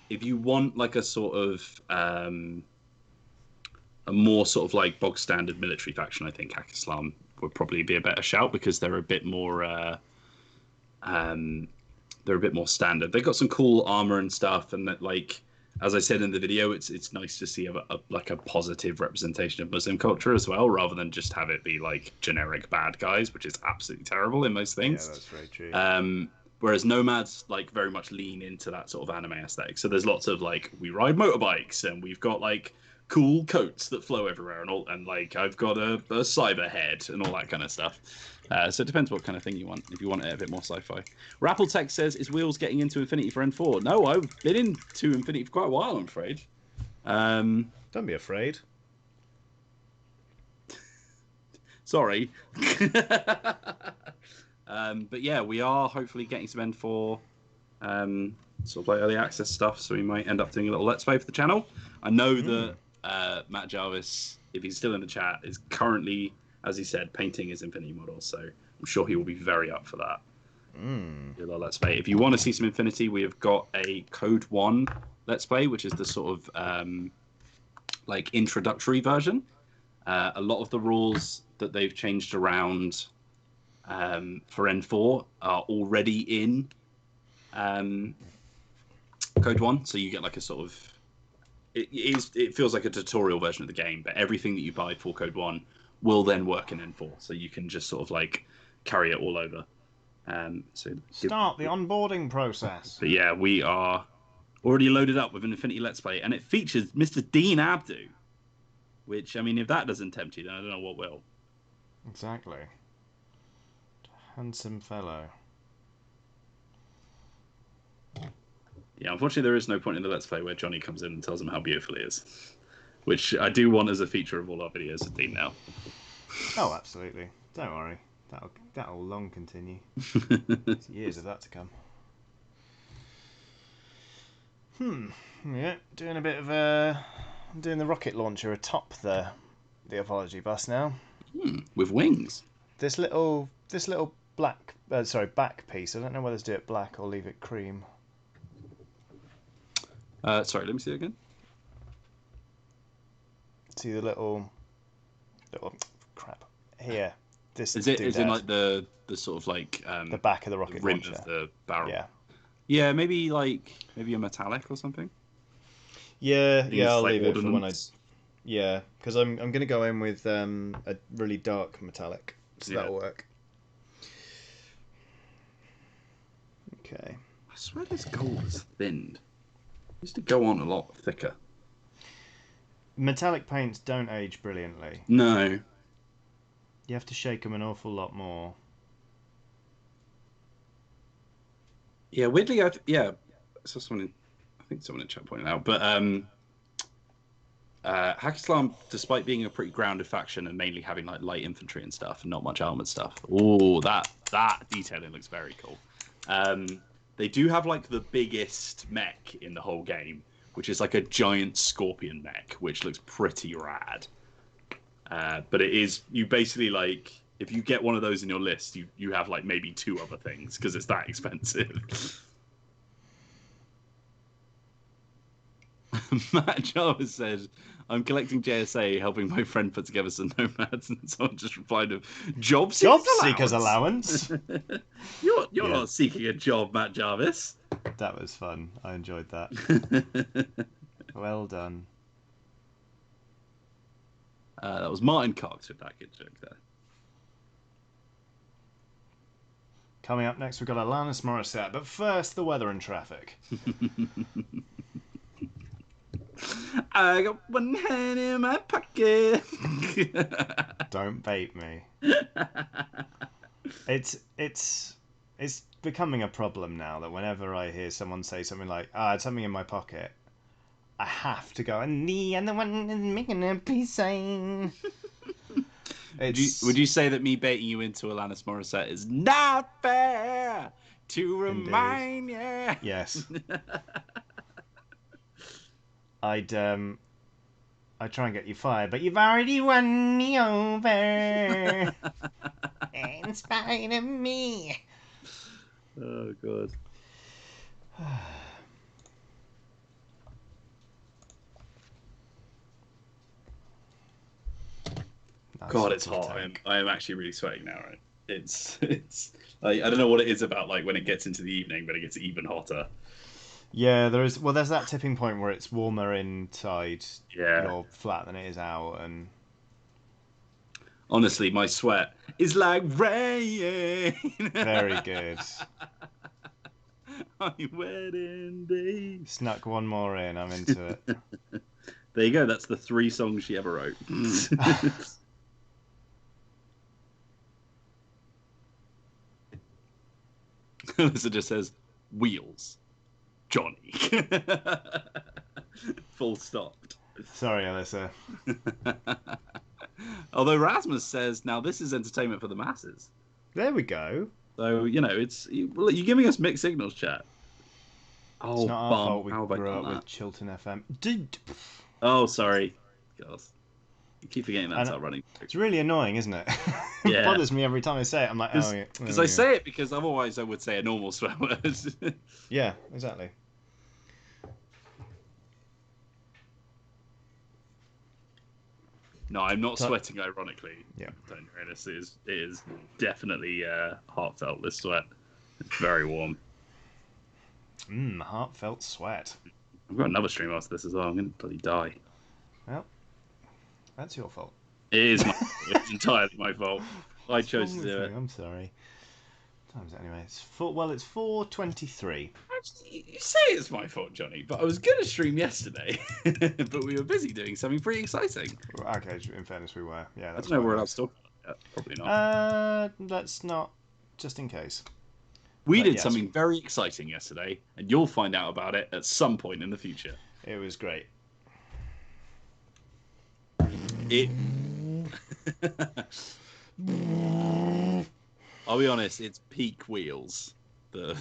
if you want like a sort of a more sort of like bog standard military faction, I think Hack Islam would probably be a better shout because they're a bit more standard. They've got some cool armor and stuff, and that, like as I said in the video, it's nice to see a positive representation of Muslim culture as well, rather than just have it be like generic bad guys, which is absolutely terrible in most things. Yeah, that's very true. Whereas Nomads like very much lean into that sort of anime aesthetic. So there's lots of like we ride motorbikes and we've got like cool coats that flow everywhere and like I've got a cyber head and all that kind of stuff. So it depends what kind of thing you want. If you want it a bit more sci-fi. Rappletech says, "Is Wheels getting into Infinity for N4?" No, I've been into Infinity for quite a while, I'm afraid. Don't be afraid. Sorry. But yeah, we are hopefully getting some N4 sort of like early access stuff, so we might end up doing a little Let's Play for the channel. I know that Matt Jarvis, if he's still in the chat, is currently, as he said, painting his Infinity model, so I'm sure he will be very up for that. Do a little Let's Play. If you want to see some Infinity, we have got a Code 1 Let's Play, which is the sort of like introductory version. A lot of the rules that they've changed around for N4 are already in Code 1, so you get like a sort of it feels like a tutorial version of the game, but everything that you buy for Code 1 will then work in N4, so you can just sort of like carry it all over. Start the onboarding process. But yeah, we are already loaded up with an Infinity Let's Play, and it features Mr. Dean Abdu, which, I mean, if that doesn't tempt you, then I don't know what will. Exactly. Handsome fellow. Yeah, unfortunately, there is no point in the Let's Play where Johnny comes in and tells him how beautiful he is, which I do want as a feature of all our videos with Dean now. Oh, absolutely. Don't worry. That'll long continue. Years of that to come. Yeah, doing a bit of doing the rocket launcher atop the apology bus now. With wings. This little back piece. I don't know whether to do it black or leave it cream. Sorry, let me see it again. See the little crap here. This is in like the sort of like the back of the rocket rim launcher. of the barrel. Yeah, maybe a metallic or something. Yeah, I'll like leave ordnance. It for when I. Yeah, because I'm gonna go in with a really dark metallic, so that'll work. Okay. I swear this gold is thinned. It used to go on a lot thicker. Metallic paints don't age brilliantly. No. You have to shake them an awful lot more. Yeah, weirdly, I saw someone. I think someone in chat pointed out, but Hack Islam, despite being a pretty grounded faction and mainly having like light infantry and stuff, and not much armored stuff. Oh, that detailing looks very cool. They do have like the biggest mech in the whole game, which is like a giant scorpion mech, which looks pretty rad. But it is, you basically like, if you get one of those in your list, you have like maybe 2 other things because it's that expensive. Matt Jarvis said, "I'm collecting JSA, helping my friend put together some nomads," and someone just replied of job seekers allowance. You're Yeah. not seeking a job, Matt Jarvis. That was fun. I enjoyed that. Well done. That was Martin Cox with that good joke there. Coming up next, we've got Alanis Morissette, but first, the weather and traffic. I got one hand in my pocket. Don't bait me. It's becoming a problem now that whenever I hear someone say something like, "Ah, it's something in my pocket," I have to go, "And the other one is making a peace sign." Would you say that me baiting you into Alanis Morissette is not fair to remind you? Yes. I'd try and get you fired, but you've already won me over. In spite of me. Oh god. God, it's hot. I am actually really sweating now, right? It's like, I don't know what it is about like when it gets into the evening, but it gets even hotter. Yeah, there's that tipping point where it's warmer inside your flat than it is out, and honestly, my sweat is like rain. Very good. On your wedding day. Snuck one more in. I'm into it. There you go. That's the 3 songs she ever wrote. Alyssa just says, "Wheels, Johnny." Full stop. Sorry, Alyssa. Although Rasmus says, "Now this is entertainment for the masses." There we go. So you're giving us mixed signals, chat. It's not our fault we grew up with Chilton FM. Oh, sorry. God. You keep forgetting that's our running. It's really annoying, isn't it? Yeah. It bothers me every time I say it. I'm like, oh yeah. Because I say it because otherwise I would say a normal swear word. Yeah, exactly. No, I'm not sweating ironically. Yeah. It is definitely heartfelt, this sweat. It's very warm. Heartfelt sweat. I've got another stream after this as well. I'm going to bloody die. Well, that's your fault. It is my fault. It's entirely my fault. I chose to do it. I'm sorry. Times anyway. It's 4:23. Actually, you say it's my fault, Johnny, but I was going to stream yesterday, but we were busy doing something pretty exciting. Okay, in fairness, we were. Yeah, that's I don't know where else to talk about that. Probably not. Let's not, just in case. We did something very exciting yesterday, and you'll find out about it at some point in the future. It was great. I'll be honest, it's peak Wheels. The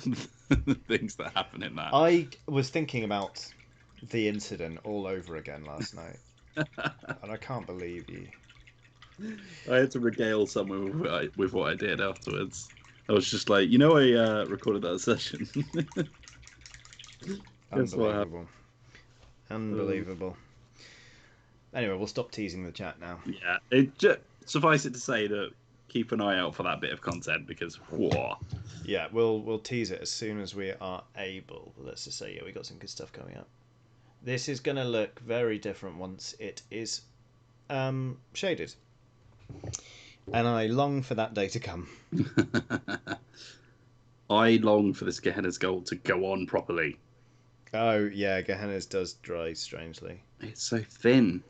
things that happen in that. I was thinking about the incident all over again last night, and I can't believe you. I had to regale someone with what I did afterwards. I was just like, I recorded that session. Unbelievable. Unbelievable. Anyway, we'll stop teasing the chat now. Yeah, suffice it to say that keep an eye out for that bit of content because whoa. Yeah, we'll tease it as soon as we are able. Let's just say, we got some good stuff coming up. This is going to look very different once it is shaded. And I long for that day to come. I long for this Gehenna's Gold to go on properly. Oh, yeah, Gehenna's does dry strangely. It's so thin.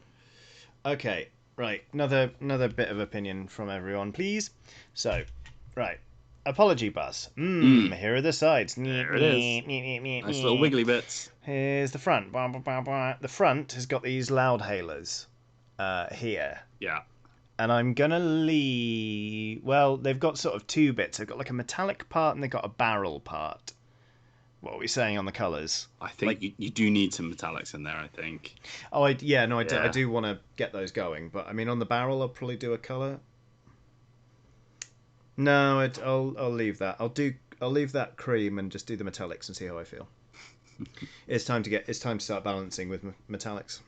Okay, right. Another bit of opinion from everyone, please. So, right. Apology bus. Here are the sides. There it is. Nice little wiggly bits. Here's the front. The front has got these loud hailers here. Yeah. And I'm going to leave... Well, they've got sort of 2 bits. They've got like a metallic part and they've got a barrel part. What are we saying on the colours? I think you do need some metallics in there, I think. Oh, I Yeah. do want to get those going, but I mean, on the barrel, I'll probably do a colour. No, I'll leave that. I'll leave that cream and just do the metallics and see how I feel. It's time to start balancing with metallics.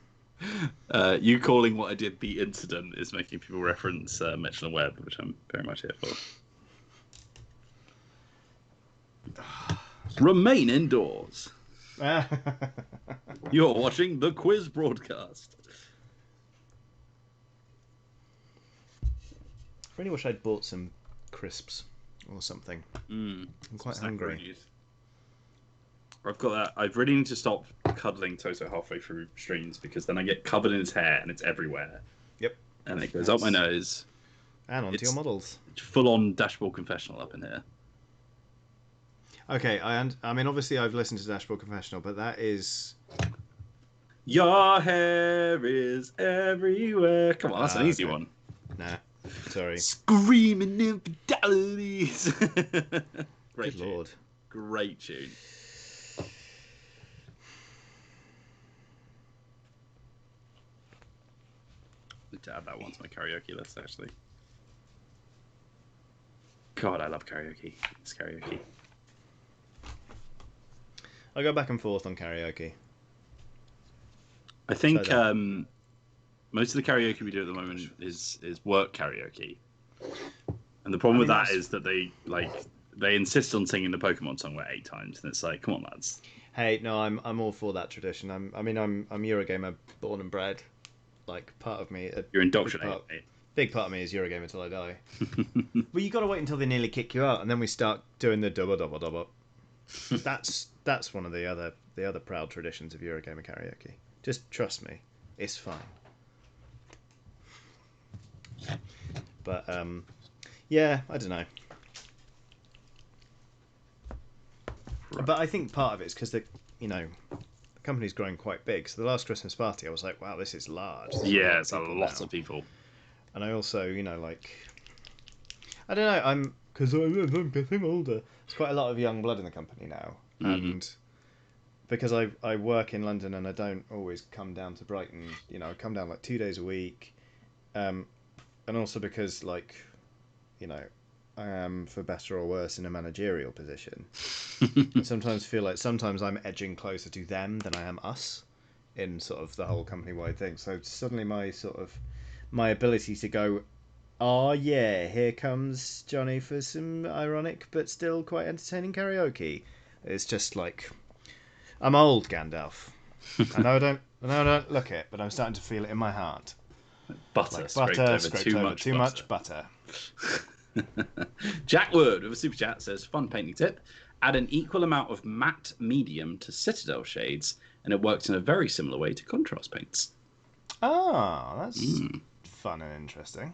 You calling what I did the incident is making people reference Mitchell and Webb, which I'm very much here for. Remain indoors. You're watching the quiz broadcast. I really wish I'd bought some crisps or something. I'm quite hungry. I've got that. I really need to stop cuddling Toto halfway through streams because then I get covered in his hair and it's everywhere. Yep. And it goes up my nose. And onto your models. Full on dashboard confessional up in here. Okay, I mean, obviously I've listened to Dashboard Confessional, but that is... Your hair is everywhere. Come on, that's an easy one. Nah, sorry. Screaming infidelities. Great Good tune. Lord. Great tune. Need to add that one to my karaoke list, actually. God, I love karaoke. It's karaoke. I go back and forth on karaoke. I think most of the karaoke we do at the moment is work karaoke, and the problem with that is that they insist on singing the Pokemon song like 8 times, and it's like, come on, lads. Hey, no, I'm all for that tradition. I'm Eurogamer born and bred. Like, part of me. You're indoctrinated. Big part of me is Eurogamer till I die. Well, you got to wait until they nearly kick you out, and then we start doing the double double double. That's one of the other proud traditions of Eurogamer karaoke. Just trust me, it's fine. But yeah, I don't know. Right. But I think part of it's because the company's growing quite big. So the last Christmas party, I was like, wow, this is large. Yeah, it's a lot of people. And I also, I don't know, because I'm getting older. There's quite a lot of young blood in the company now, and because I work in London and I don't always come down to Brighton, I come down like 2 days a week, and also because I am, for better or worse, in a managerial position. I sometimes feel like I'm edging closer to them than I am us in sort of the whole company-wide thing. So suddenly my ability to go, oh yeah, here comes Johnny for some ironic but still quite entertaining karaoke. It's just like, I'm old, Gandalf. I know I don't look it, but I'm starting to feel it in my heart. Butter, like scraped over too much butter. Jack Wood with a super chat says, fun painting tip. Add an equal amount of matte medium to Citadel shades, and it works in a very similar way to contrast paints. Oh, that's fun and interesting.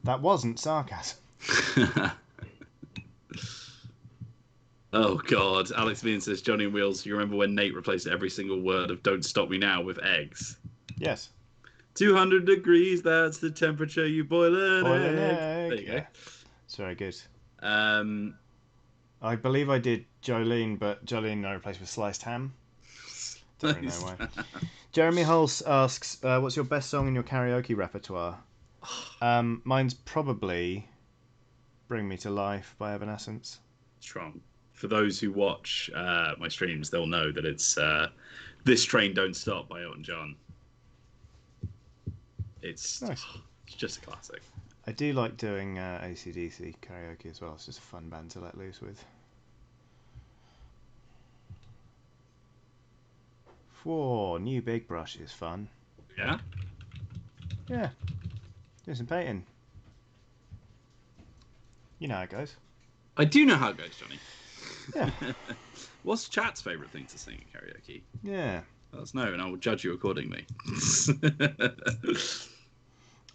That wasn't sarcasm. Oh God, Alex Bean says, Johnny and Wheels, you remember when Nate replaced every single word of "Don't Stop Me Now" with eggs? Yes. 200 degrees, that's the temperature you boil an egg. There you go. It's very good. I believe I did Jolene, but Jolene I replaced with sliced ham. Don't really know why. Jeremy Hulse asks, what's your best song in your karaoke repertoire? Mine's probably Bring Me to Life by Evanescence. Strong. For those who watch my streams, they'll know that it's This Train Don't Stop by Elton John. It's nice. It's just a classic. I do like doing AC/DC karaoke as well. It's just a fun band to let loose with. Whoa, new big brush is fun. Yeah? Yeah. Do some painting. You know how it goes. I do know how it goes, Johnny. Yeah. What's Chat's favourite thing to sing in karaoke? Yeah. Let us know and I will judge you accordingly.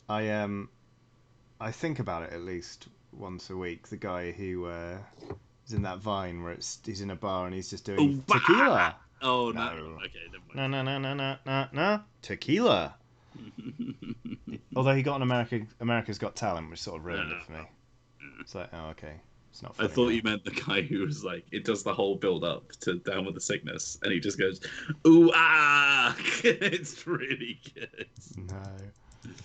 I think about it at least once a week. The guy who is in that Vine where he's in a bar and he's just doing tequila. Oh no. Okay, No. Tequila. Although he got on America's Got Talent, which sort of ruined it for me. It's like, oh okay. It's not I funny. thought you meant the guy who was like, it does the whole build up to Down with the Sickness, and he just goes, ooh, ah! It's really good. No.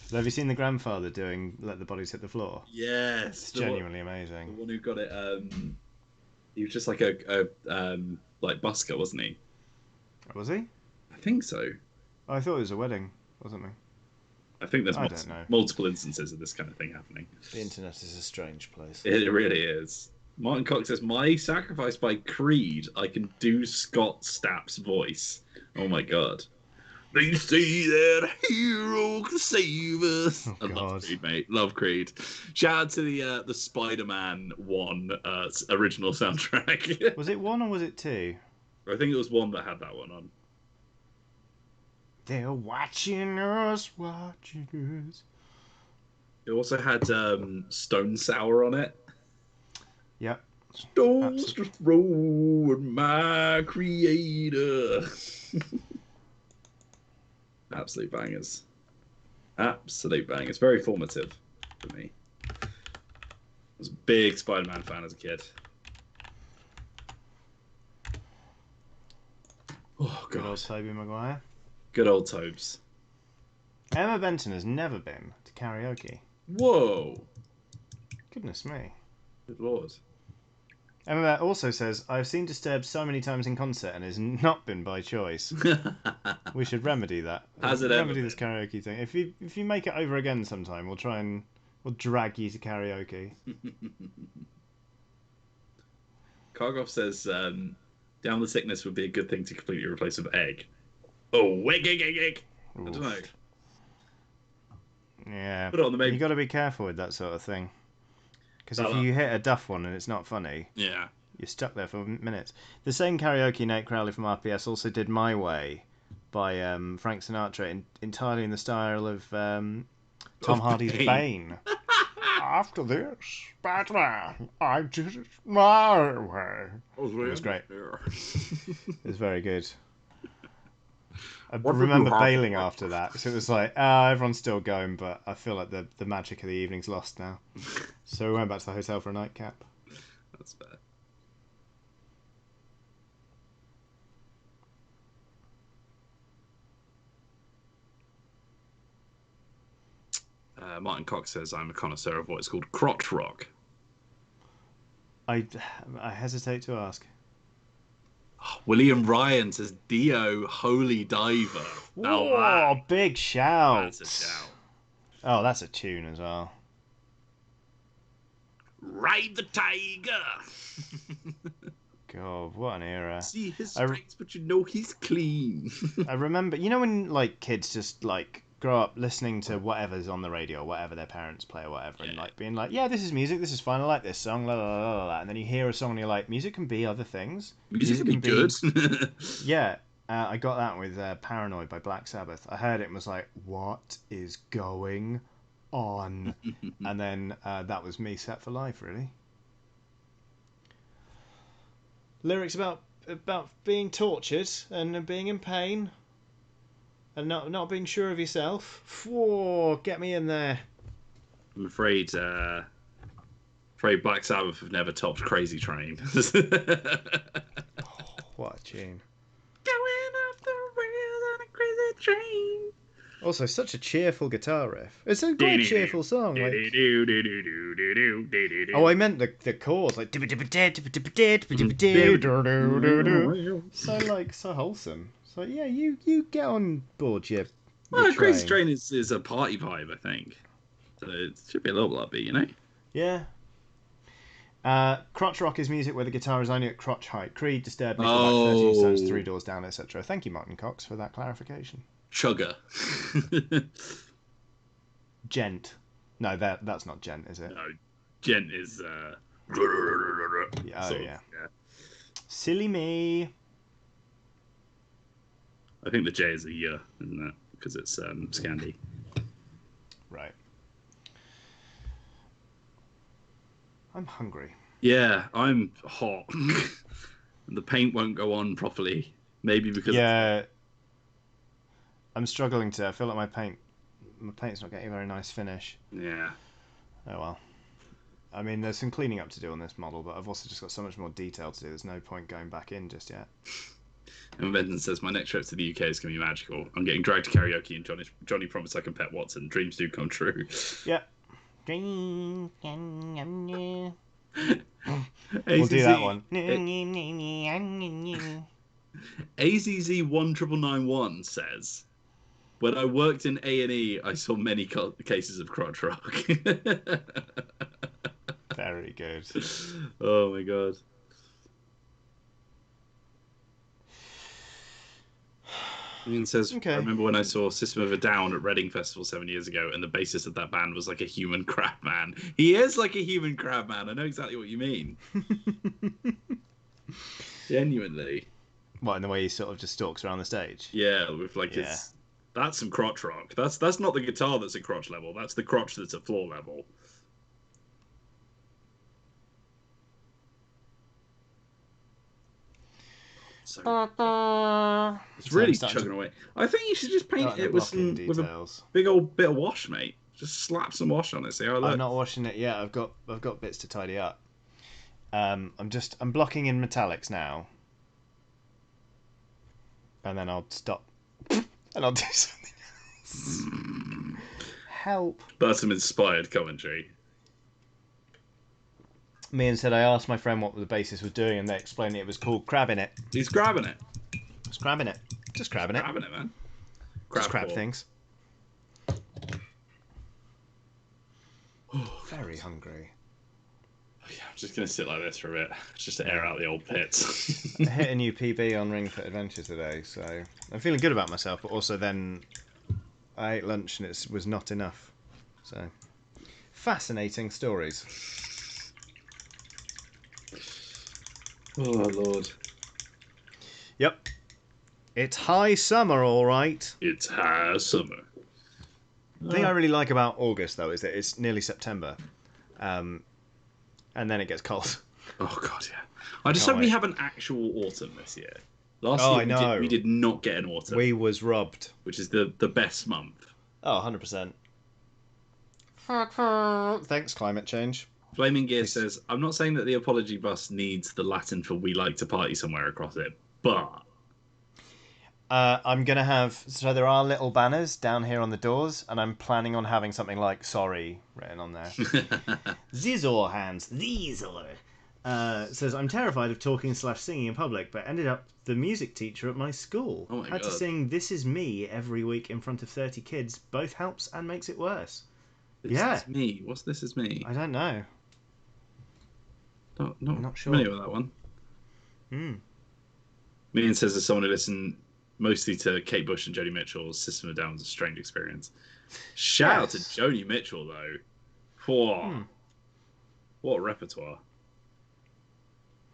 So have you seen the grandfather doing Let the Bodies Hit the Floor? Yes. It's genuinely amazing. The one who got it, he was just like a like busker, wasn't he? Was he? I think so. Oh, I thought it was a wedding, wasn't it? I think there's I don't know. multiple instances of this kind of thing happening. The internet is a strange place. It really is. Martin Cox says, "My sacrifice by Creed. I can do Scott Stapp's voice. Oh my god." They say that a hero can save us. Oh, I love God. Creed, mate. Love Creed. Shout out to the Spider-Man 1 original soundtrack. Was it 1 or was it 2? I think it was 1 that had that one on. They're watching us, watching us. It also had Stone Sour on it. Yep. Stones to throw at my creator. Absolute bangers. Absolute bangers. Very formative for me. I was a big Spider-Man fan as a kid. Oh, Good old God. Tobey Maguire. Good old Tobes. Emma Benton has never been to karaoke. Whoa. Goodness me. Good lord. Emma also says, I've seen Disturbed so many times in concert and it's not been by choice. We should remedy that. Has it ever remedy this been? karaoke thing. If you make it over again sometime, we'll drag you to karaoke. Kargoff says, Down the Sickness would be a good thing to completely replace with Egg. Oh, egg. I don't know. Yeah. Put it on the main. You got to be careful with that sort of thing. Because if you hit a duff one and it's not funny, yeah, you're stuck there for minutes. The same karaoke Nate Crowley from RPS also did My Way by Frank Sinatra, entirely in the style of Tom Hardy's Bane. After this, Batman, I did it my way. It was great. It was very good. I remember bailing after that, so it was like, everyone's still going, but I feel like the magic of the evening's lost now. So we went back to the hotel for a nightcap. That's fair. Martin Cox says, I'm a connoisseur of what's called crotch rock. I hesitate to ask. William Ryan says, Dio, Holy Diver. Whoa, big shout. That's a shout. Oh, that's a tune as well. Ride the Tiger. God, what an era. See his strengths, but you know he's clean. I remember, you know when like kids just like grow up listening to whatever's on the radio or whatever their parents play or whatever, and like being like, yeah, this is music, this is fine, I like this song, la la la la, and then you hear a song and you're like, music can be other things. Music can be good. Yeah, I got that with Paranoid by Black Sabbath. I heard it and was like, what is going on? And then that was me set for life, really. Lyrics about being tortured and being in pain and not being sure of yourself. Whoa, get me in there. I'm afraid Black Sabbath have never topped Crazy Train. What a tune. Going off the rails on a crazy train. Also, such a cheerful guitar riff. It's a great cheerful song. Like... Oh, I meant the chords, like so wholesome. So yeah, you get on board your Well, Crazy Train is a party vibe, I think. So it should be a little upbeat, you know? Yeah. Crotch rock is music where the guitar is only at crotch height. Creed, Disturbed, Nickelback, 13 Stones, Three Doors Down, etc. Thank you, Martin Cox, for that clarification. Chugger. Gent. No, that's not gent, is it? No, gent is yeah. Silly me. I think the J is a Y, isn't it? Because it's Scandi. Right. I'm hungry. Yeah, I'm hot. And the paint won't go on properly. Maybe because I'm struggling to. I feel like my paint's not getting a very nice finish. Yeah. Oh well. I mean, there's some cleaning up to do on this model, but I've also just got so much more detail to do. There's no point going back in just yet. And Benton says, my next trip to the UK is going to be magical. I'm getting dragged to karaoke and Johnny promised I can pet Watson. Dreams do come true. Yeah. We'll do that one. AZZ19991 says, when I worked in A&E, I saw many cases of crotch rock. Very good. Oh my god. Ian says, Okay. I remember when I saw System of a Down at Reading Festival 7 years ago, and the bassist of that band was like a human crab man. He is like a human crab man. I know exactly what you mean. Genuinely. What, in the way he sort of just stalks around the stage? Yeah, with like his... That's some crotch rock. That's not the guitar that's at crotch level. That's the crotch that's at floor level. So it's really chugging away. I think you should just paint it with a big old bit of wash, mate. Just slap some wash on it. See how it looks. I'm not washing it yet. I've got bits to tidy up. I'm blocking in metallics now, and then I'll stop, and I'll do something else. Help. That's some inspired commentary. Me and said I asked my friend what the bassist was doing, and they explained it was called crabbing it. He's grabbing it. Just grabbing it. Just grabbing it. Grabbing it, man. Just grab things. Very hungry. Yeah, I'm just going to sit like this for a bit, just to air out the old pits. I hit a new PB on Ring Fit Adventure today, so I'm feeling good about myself, but also then I ate lunch and it was not enough. So, fascinating stories. Oh, Lord. Yep. It's high summer, all right. It's high summer. The thing I really like about August, though, is that it's nearly September. And then it gets cold. Oh, God, yeah. I just hope we have an actual autumn this year. Last year we did not get an autumn. We was robbed. Which is the best month. Oh, 100%. Thanks, climate change. Flaming Gear says, I'm not saying that the apology bus needs the Latin for we like to party somewhere across it, but... I'm going to have... So there are little banners down here on the doors, and I'm planning on having something like sorry written on there. Zizor hands. Zizor. Says, I'm terrified of talking/singing in public, but ended up the music teacher at my school. Oh my Had God. to sing This Is Me every week in front of 30 kids. Both helps and makes it worse. This is me. What's This Is Me? I don't know. Not sure. Familiar with that one. Million says, as someone who listened mostly to Kate Bush and Joni Mitchell's System of a Down was a strange experience. Shout out to Joni Mitchell, though. Whoa. What a repertoire.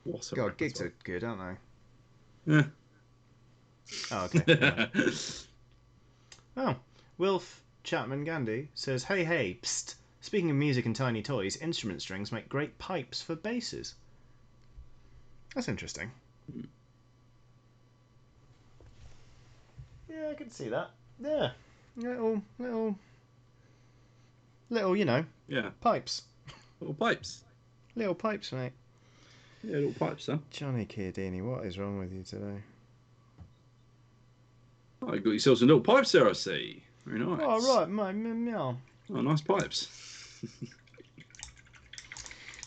What a repertoire. Gigs are good, aren't they? Yeah. Oh, okay. Oh, Wilf Chapman Gandhi says, hey, psst. Speaking of music and tiny toys, instrument strings make great pipes for basses. That's interesting. Yeah, I can see that. Yeah. Little, you know. Yeah. Pipes. Little pipes. Little pipes, mate. Yeah, little pipes, huh? Johnny Chiodini, what is wrong with you today? Oh, you got yourself some little pipes there, I see. Very nice. Oh, right, meow. Oh, nice pipes.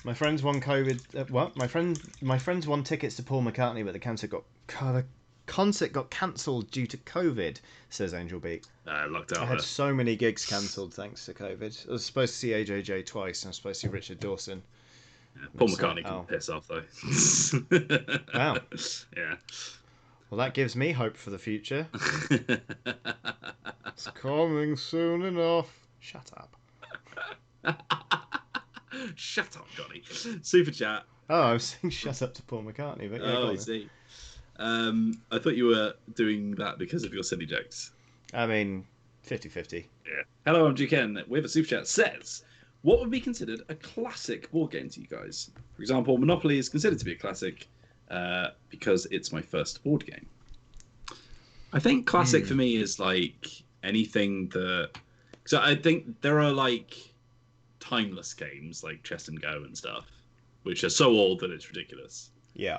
My friends won COVID. What? My friends won tickets to Paul McCartney, but the concert got cancelled due to COVID. Says Angel Beak. Locked out. I had so many gigs cancelled thanks to COVID. I was supposed to see AJJ twice, and I was supposed to see Richard Dawson. Yeah, Paul McCartney can piss off though. Wow. Yeah. Well, that gives me hope for the future. It's coming soon enough. Shut up. Shut up, Johnny. Super chat. Oh, I was saying shut up to Paul McCartney. But yeah, I see. I thought you were doing that because of your silly jokes. I mean, 50-50. Yeah. Hello, I'm Ken with a super chat. Says, what would be considered a classic board game to you guys? For example, Monopoly is considered to be a classic because it's my first board game. I think classic for me is like anything that... So I think there are like timeless games like Chess and Go and stuff, which are so old that it's ridiculous. Yeah.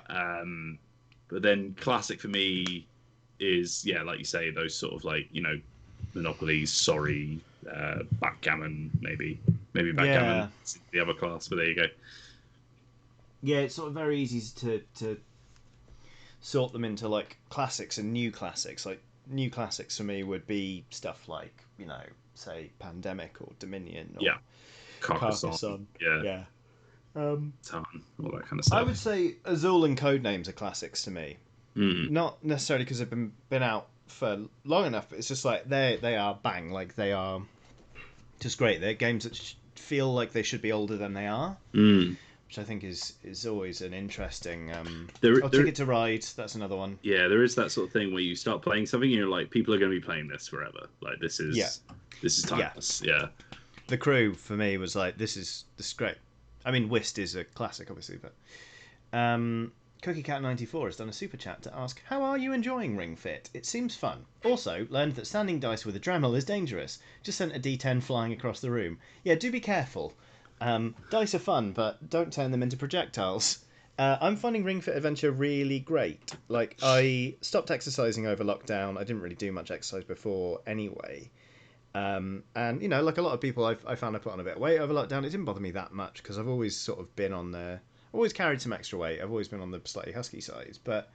But then classic for me is, yeah, like you say, those sort of like, Monopoly, Sorry, Backgammon, maybe Backgammon is the other class, but there you go. Yeah, it's sort of very easy to sort them into like classics and new classics. Like new classics for me would be stuff like, say Pandemic or Dominion or Carcassonne. Yeah. All that kind of stuff. I would say Azul and Codenames are classics to me. Not necessarily because they've been out for long enough, but it's just like they are bang, like they are just great. They're games that feel like they should be older than they are, which I think is always an interesting. Ticket to Ride, that's another one. Yeah, there is that sort of thing where you start playing something and you're like, people are going to be playing this forever. Like this is timeless. Yeah. The Crew for me was like, this is great. I mean, Whist is a classic, obviously, but CookieCat94 has done a super chat to ask, how are you enjoying Ring Fit? It seems fun. Also, learned that standing dice with a Dremel is dangerous. Just sent a D10 flying across the room. Yeah, do be careful. Dice are fun, but don't turn them into projectiles. I'm finding Ring Fit Adventure really great. Like, I stopped exercising over lockdown. I didn't really do much exercise before anyway. And, like a lot of people, I found I put on a bit of weight over lockdown. It didn't bother me that much because I've always sort of been on the... always carried some extra weight. I've always been on the slightly husky size, but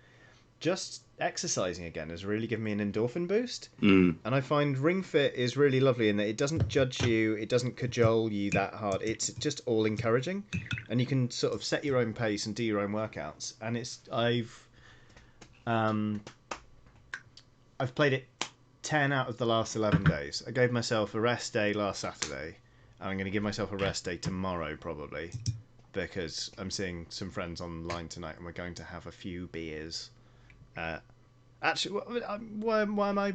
just exercising again has really given me an endorphin boost. And I find Ring Fit is really lovely in that it doesn't judge you, it doesn't cajole you that hard. It's just all encouraging, and you can sort of set your own pace and do your own workouts. And I've played it 10 out of the last 11 days. I gave myself a rest day last Saturday, and I'm going to give myself a rest day tomorrow probably, because I'm seeing some friends online tonight and we're going to have a few beers. Actually, why am I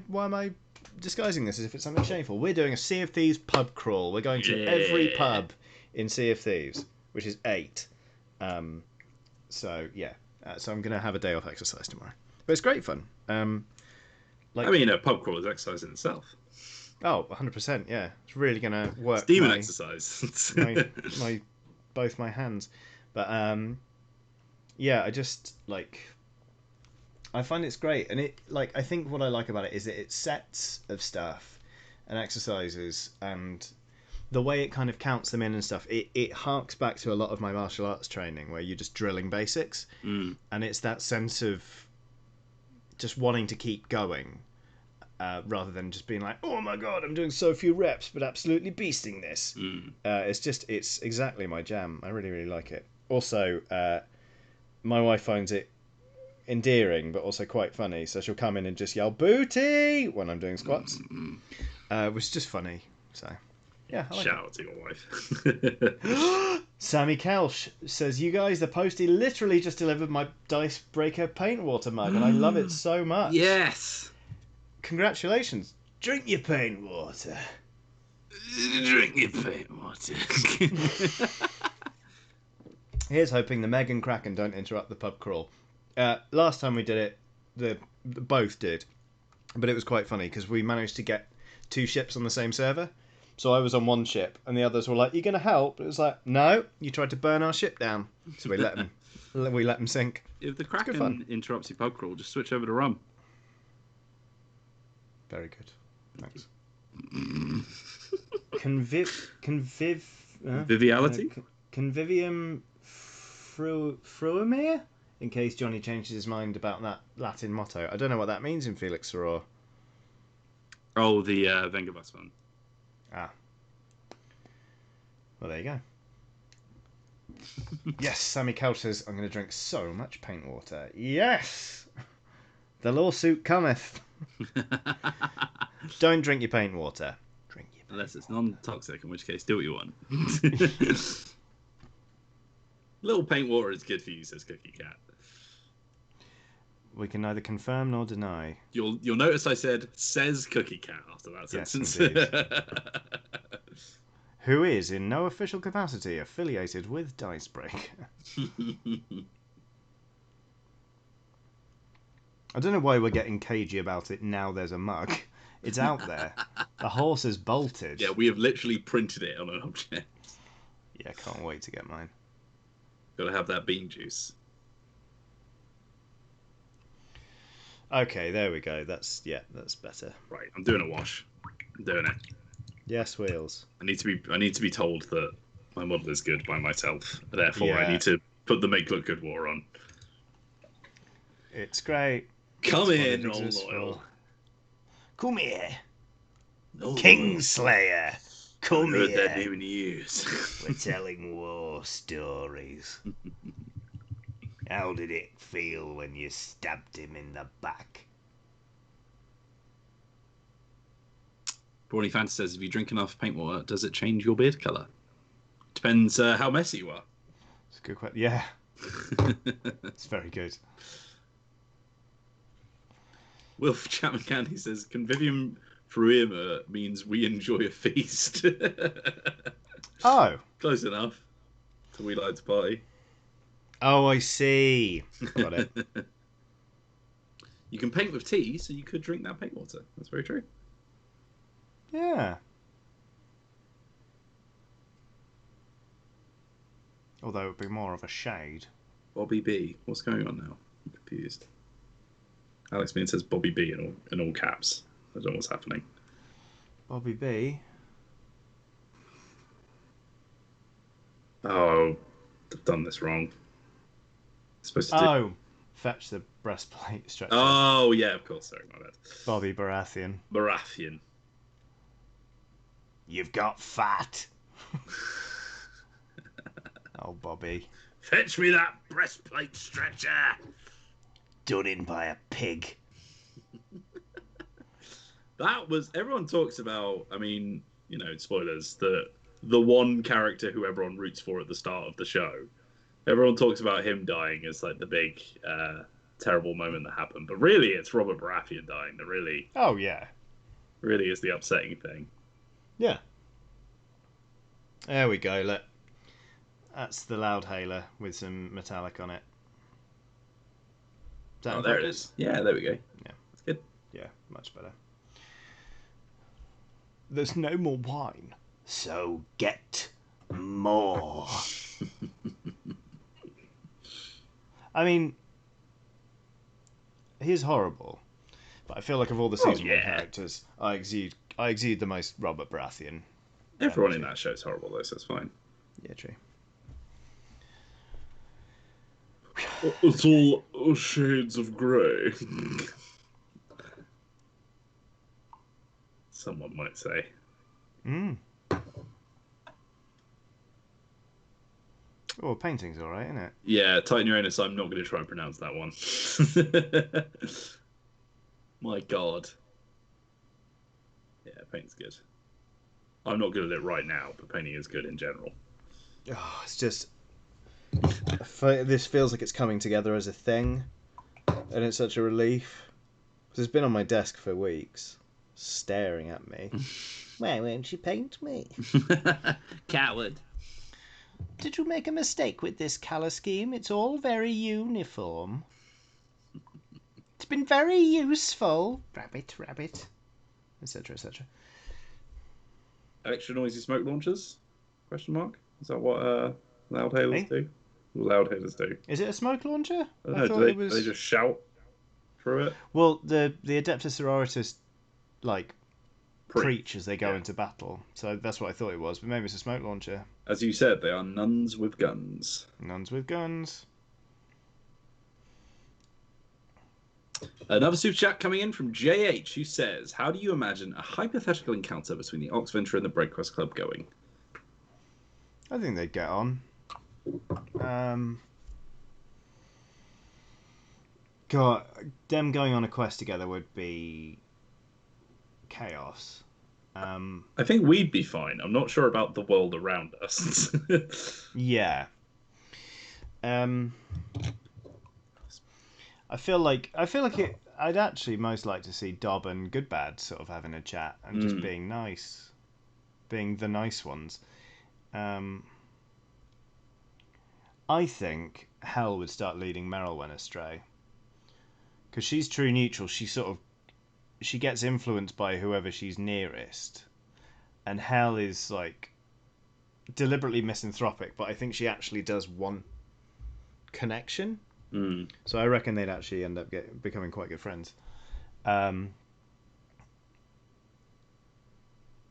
disguising this as if it's something shameful? We're doing a Sea of Thieves pub crawl. We're going to every pub in Sea of Thieves, which is 8. So I'm going to have a day off exercise tomorrow. But it's great fun. A pub crawl is exercise in itself. Oh, 100%, yeah. It's really going to work. It's demon exercise. both my hands. But I just I find it's great, and I think what I like about it is that it sets of stuff and exercises, and the way it kind of counts them in and stuff, it harks back to a lot of my martial arts training where you're just drilling basics, and it's that sense of just wanting to keep going, rather than just being like, oh my god, I'm doing so few reps but absolutely beasting this. It's exactly my jam. I really, really like it. Also, my wife finds it endearing but also quite funny, so she'll come in and just yell booty when I'm doing squats, which is just funny. So yeah, I like shout out to your wife. Sammy Kelch says, you guys, the postie literally just delivered my Dice Breaker paint water mug and I love it so much. Yes, congratulations. Drink your paint water. Drink your paint water. Here's hoping the Meg and Kraken don't interrupt the pub crawl. Last time we did it, the both did, but it was quite funny because we managed to get 2 ships on the same server. So I was on one ship, and the others were like, "You gonna help?" It was like, "No, you tried to burn our ship down." So we let them sink. If the Kraken interrupts your pub crawl, just switch over to rum. Very good, thanks. Viviality? Convivium fruimere? In case Johnny changes his mind about that Latin motto. I don't know what that means in Felix Soror. Oh, the Vengabus one. Ah. Well, there you go. Yes, Sammy Couch says, I'm going to drink so much paint water. Yes! The lawsuit cometh. Don't drink your paint water. Drink your paint Unless it's non-toxic, in which case do what you want. Little paint water is good for you, says Cookie Cat. We can neither confirm nor deny. You'll notice I says Cookie Cat after that sentence. Yes, who is in no official capacity affiliated with Dicebreaker. I don't know why we're getting cagey about it now there's a mug. It's out there. The horse is bolted. Yeah, we have literally printed it on an object. Yeah, can't wait to get mine. Gotta have that bean juice. Okay, there we go. That's better. Right, I'm doing a wash. I'm doing it. Yes, Wheels. I need to be told that my model is good by myself. Therefore, I Yeah, need to put the make look good water on. it's great. Come That's what in, it all exists loyal. for. Come here, No loyal. Kingslayer. Haven't Come heard that here. name in years. We're telling war stories. How did it feel when you stabbed him in the back? Brawny Fantasy says, if you drink enough paint water, does it change your beard colour? Depends how messy you are. It's a good question. Yeah, it's very good. Wilf Chapman Candy says, Convivium Fruema means we enjoy a feast. Oh. Close enough. So we like to party. Oh, I see. Got it. You can paint with tea, so you could drink that paint water. That's very true. Yeah. Although it would be more of a shade. Bobby B. What's going on now? I'm confused. Alex Bean says Bobby B in all caps. I don't know what's happening. Bobby B. Oh, I've done this wrong. Supposed to do... Oh, fetch the breastplate stretcher. Oh, yeah, of course. Sorry, my bad. Bobby Baratheon. Baratheon. You've got fat. Oh, Bobby. Fetch me that breastplate stretcher. Done in by a pig. That was... Everyone talks about, I mean, you know, spoilers, the one character who everyone roots for at the start of the show. Everyone talks about him dying as like the big terrible moment that happened, but really it's Robert Baratheon dying that really is the upsetting thing. Yeah. There we go. Look, that's the Loudhailer with some metallic on it. Is that Oh, there it is. Yeah, there we go. Yeah, that's good. Yeah, much better. There's no more wine, so get more. I mean, he's horrible, but I feel like of all the season 1 characters, I exude the most Robert Baratheon. Everyone in that show is horrible, though, so it's fine. Yeah, true. It's all shades of grey. Someone might say. Oh, painting's alright, isn't it? Yeah, Titan Uranus, I'm not going to try and pronounce that one. My God. Yeah, paint's good. I'm not good at it right now, but painting is good in general. Oh, it's just... This feels like it's coming together as a thing, and it's such a relief. Because it's been on my desk for weeks, staring at me. Why won't you paint me? Coward. Did you make a mistake with this colour scheme? It's all very uniform. It's been very useful. Rabbit, rabbit. Etc, etc. Extra noisy smoke launchers? Question mark? Is that what Loudhailers do? Loudhailers do. Is it a smoke launcher? I don't know. Do they just shout through it? Well, the Adeptus Sororitas, like, preach as they go into battle. So that's what I thought it was, but maybe it's a smoke launcher. As you said, they are nuns with guns. Nuns with guns. Another super chat coming in from JH, who says, how do you imagine a hypothetical encounter between the Oxventure and the Breakfast Club going? I think they'd get on. God, them going on a quest together would be chaos. I think we'd be fine. I'm not sure about the world around us. Yeah. I feel like I'd actually most like to see Dob and Goodbad sort of having a chat and just being nice, being the nice ones. I think Hel would start leading Merylwen astray because she's true neutral. She gets influenced by whoever she's nearest, and Hel is like deliberately misanthropic, but I think she actually does want connection. Mm. So I reckon they'd actually end up becoming quite good friends.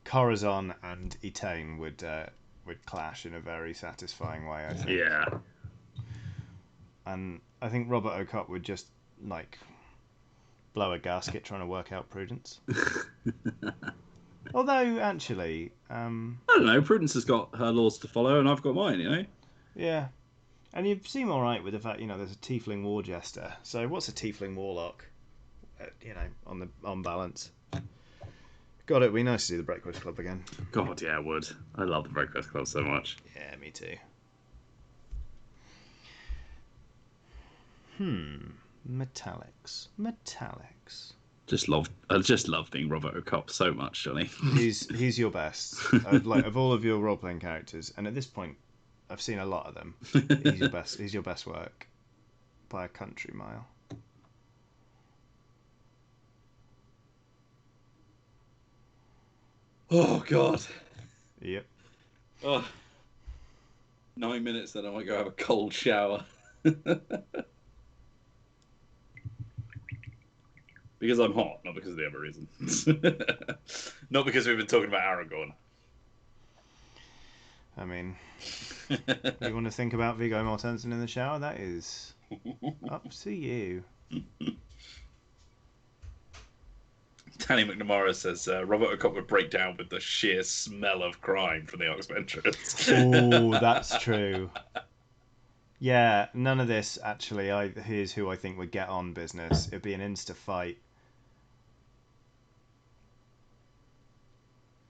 Corazon and Etain would clash in a very satisfying way, I think. Yeah. And I think Robert O'Cott would just like blow a gasket trying to work out Prudence. Although actually, I don't know. Prudence has got her laws to follow, and I've got mine. You know. yeah. And you seem all right with the fact, there's a tiefling war jester. So what's a tiefling warlock? On balance. God, it'd be nice to see the Breakfast Club again. God, yeah, I would. I love the Breakfast Club so much. Yeah, me too. Metallics. I just love being Robert O'Cott so much, Johnny. He's your best. Of all of your role playing characters, and at this point, I've seen a lot of them. He's your best. He's your best work by a country mile. Oh God. Yep. Oh, 9 minutes, then I might go have a cold shower. Because I'm hot, not because of the other reasons. Not because we've been talking about Aragorn. I mean, you want to think about Viggo Mortensen in the shower? That is up to you. Danny McNamara says Robert O'Cott would break down with the sheer smell of crime from the Oxventurers. Oh, that's true. Yeah, none of this actually. Here's who I think would get on business. It'd be an insta fight.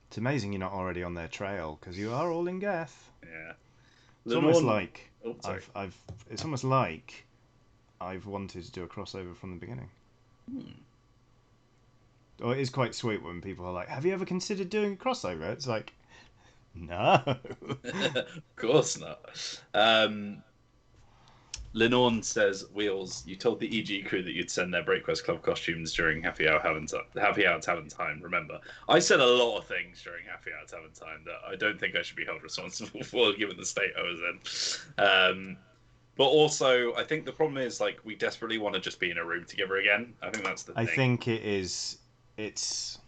It's amazing you're not already on their trail because you are all in Geth. Yeah, it's almost like I've. It's almost like I've wanted to do a crossover from the beginning. Or it is quite sweet when people are like, "Have you ever considered doing a crossover?" It's like, no. Of course not. Lenore says, Wheels, you told the EG crew that you'd send their Breakfast Club costumes during Happy Hour Tavern Time, remember? I said a lot of things during Happy Hour Tavern Time that I don't think I should be held responsible for, given the state I was in. But also, I think the problem is, like, we desperately want to just be in a room together again. I think that's the thing. I think it is... It's...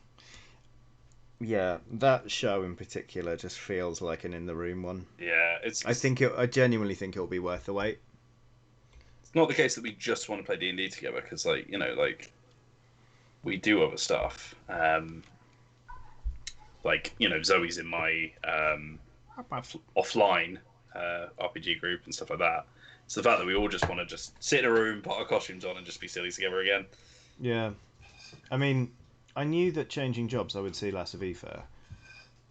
Yeah, that show in particular just feels like an in-the-room one. Yeah, I genuinely think it'll be worth the wait. Not the case that we just want to play D&D together because, we do other stuff. Zoe's in my offline RPG group and stuff like that. It's the fact that we all just want to just sit in a room, put our costumes on, and just be silly together again. Yeah. I mean, I knew that changing jobs I would see less of Aoife,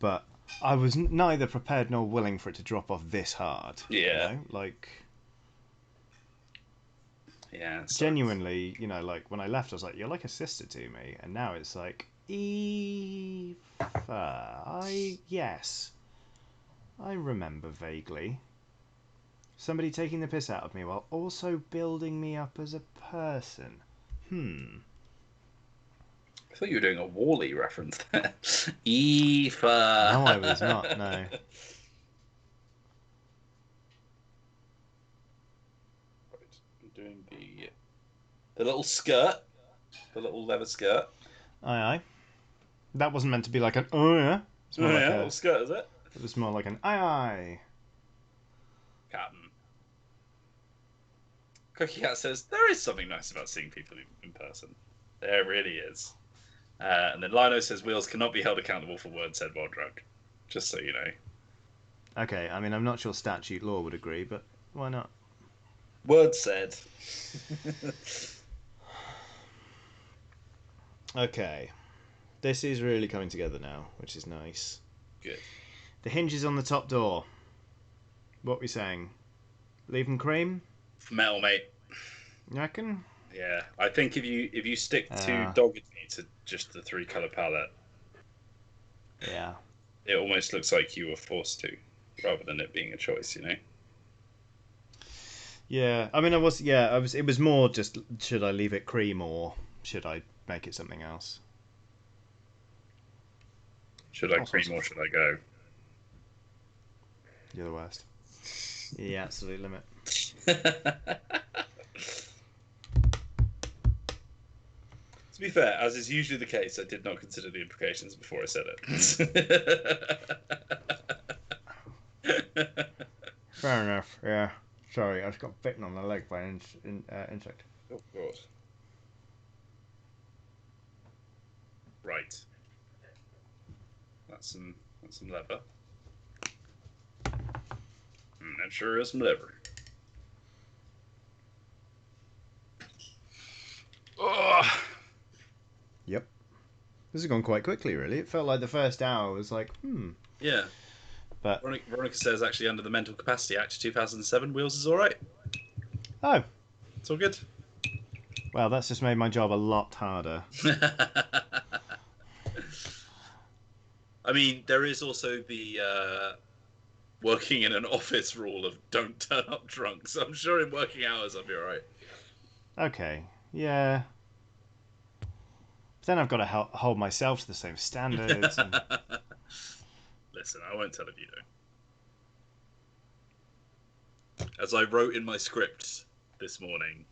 but I was neither prepared nor willing for it to drop off this hard. Yeah. Yeah, genuinely, when I left, I was like, "You're like a sister to me," and now it's like, Eva. Yes, I remember vaguely. Somebody taking the piss out of me while also building me up as a person. I thought you were doing a Wall-E reference there. Eva. No, I was not. No. Doing the little skirt, the little leather skirt. Aye. That wasn't meant to be like an oh yeah. It's more like a little skirt, is it? It was more like an aye. Captain. Cookie Cat says there is something nice about seeing people in person. There really is. And then Lino says Wheels cannot be held accountable for words said while drunk. Just so you know. Okay, I mean I'm not sure statute law would agree, but why not? Word said. Okay. This is really coming together now, which is nice. Good. The hinges on the top door. What are we saying? Leave them cream? Metal, mate. You reckon? Yeah. I think if you stick to doggedly to just the 3-colour palette. Yeah. It almost looks like you were forced to, rather than it being a choice, you know? Yeah, I mean, it was more just, should I leave it cream or should I make it something else? Should I cream or should I go? You're the worst. The absolute limit. To be fair, as is usually the case, I did not consider the implications before I said it. Fair enough. Yeah. Sorry, I just got bitten on the leg by an insect. Oh god. Right. That's some leather. That sure is some liver. Oh. Yep. This has gone quite quickly, really. It felt like the first hour was like, Yeah. But Veronica says actually under the Mental Capacity Act 2007, Wheels is all right. Oh. It's all good. Well, that's just made my job a lot harder. I mean, there is also the working in an office rule of don't turn up drunk, so I'm sure in working hours I'll be all right. Okay. Yeah. But then I've got to hold myself to the same standards. And... Listen, I won't tell if you don't. As I wrote in my script this morning,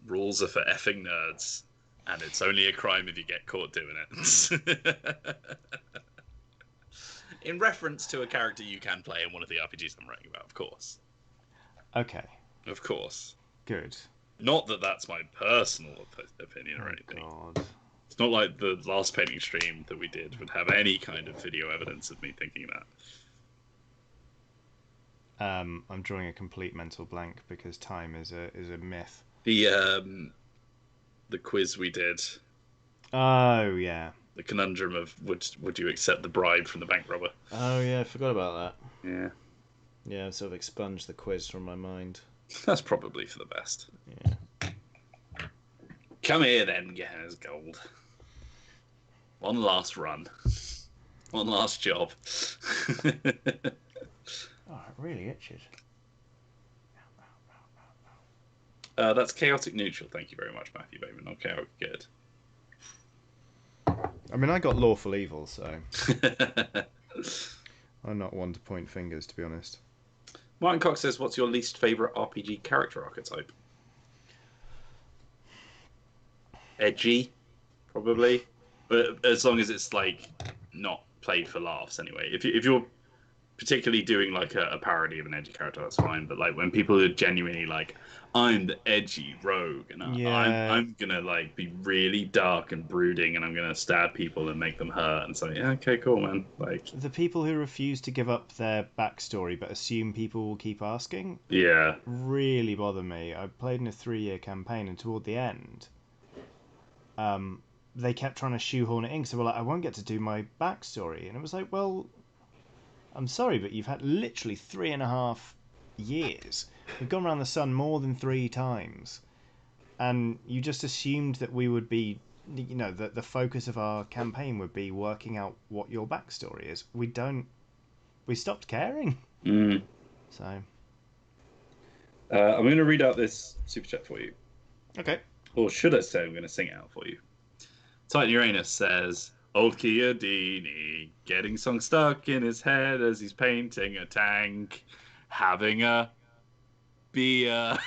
rules are for effing nerds, and it's only a crime if you get caught doing it. In reference to a character you can play in one of the RPGs I'm writing about, of course. Okay. Of course. Good. Not that that's my personal opinion or anything. God. It's not like the last painting stream that we did would have any kind of video evidence of me thinking that. I'm drawing a complete mental blank because time is a myth. The quiz we did. Oh yeah. The conundrum of would you accept the bribe from the bank robber? Oh yeah, I forgot about that. Yeah. Yeah, I've sort of expunged the quiz from my mind. That's probably for the best. Yeah. Come here then, Gehenna's Gold. One last run. One last job. Oh, it really itches. That's chaotic neutral. Thank you very much, Matthew Bateman. Not chaotic good. I mean, I got lawful evil, so I'm not one to point fingers, to be honest. Martin Cox says, "What's your least favorite RPG character archetype?" Edgy, probably, but as long as it's like not played for laughs, anyway. If you're particularly doing like a parody of an edgy character, that's fine. But like when people are genuinely like, I'm the edgy rogue, and I'm gonna like be really dark and brooding, and I'm gonna stab people and make them hurt, and so yeah, okay, cool, man. Like the people who refuse to give up their backstory but assume people will keep asking, yeah, really bother me. I played in a 3-year campaign, and toward the end, they kept trying to shoehorn it in. So like, I won't get to do my backstory, and it was like, well, I'm sorry, but you've had literally 3.5 years. We've gone around the sun more than 3 times, and you just assumed that we would be, you know, that the focus of our campaign would be working out what your backstory is. We stopped caring. So I'm going to read out this super chat for you. Okay. Or should I say I'm going to sing it out for you? Titan Uranus says, "Old Chiodini getting songs stuck in his head as he's painting a tank, having a beer."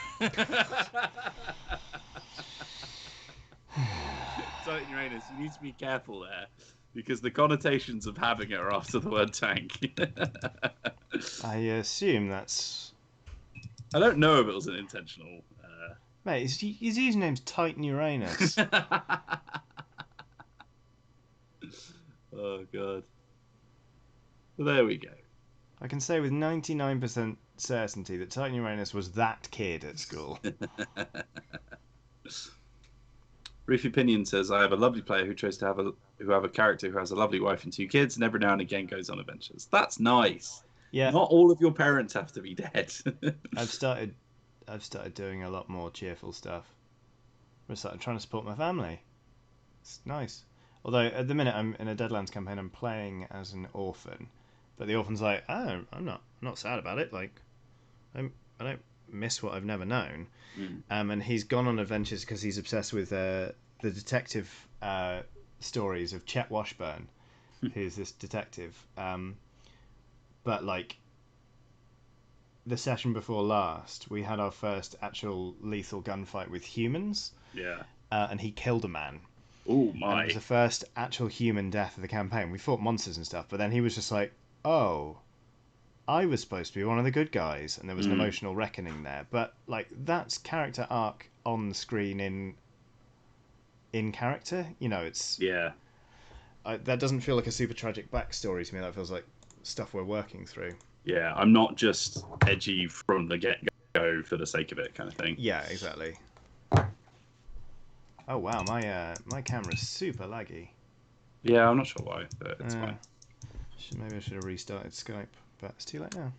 Titan Uranus, you need to be careful there, because the connotations of having it are after the word tank. I assume that's... I don't know if it was an intentional... Mate, his username's Titan Uranus. Oh, God. Well, there we go. I can say with 99% certainty that Titan Uranus was that kid at school. Reefy Opinion says, "I have a lovely player who chose to have a character who has a lovely wife and 2 kids, and every now and again goes on adventures." That's nice. Yeah. Not all of your parents have to be dead. I've started doing a lot more cheerful stuff. I'm trying to support my family. It's nice. Although at the minute I'm in a Deadlands campaign, I'm playing as an orphan, but the orphan's like, oh, I'm not sad about it. Like, I don't miss what I've never known. And he's gone on adventures because he's obsessed with the detective stories of Chet Washburn, who's this detective. but like the session before last, we had our first actual lethal gunfight with humans. Yeah. And he killed a man. Oh And it my. was the first actual human death of the campaign. We fought monsters and stuff, but then he was just like, "Oh, I was supposed to be one of the good guys," and there was an emotional reckoning there. But like that's character arc on the screen in character. You know, it's Yeah. that doesn't feel like a super tragic backstory to me. That feels like stuff we're working through. Yeah. I'm not just edgy from the get go for the sake of it, kind of thing. Yeah, exactly. Oh wow, my camera's super laggy. Yeah, I'm not sure why, but it's fine. Maybe I should have restarted Skype, but it's too late now.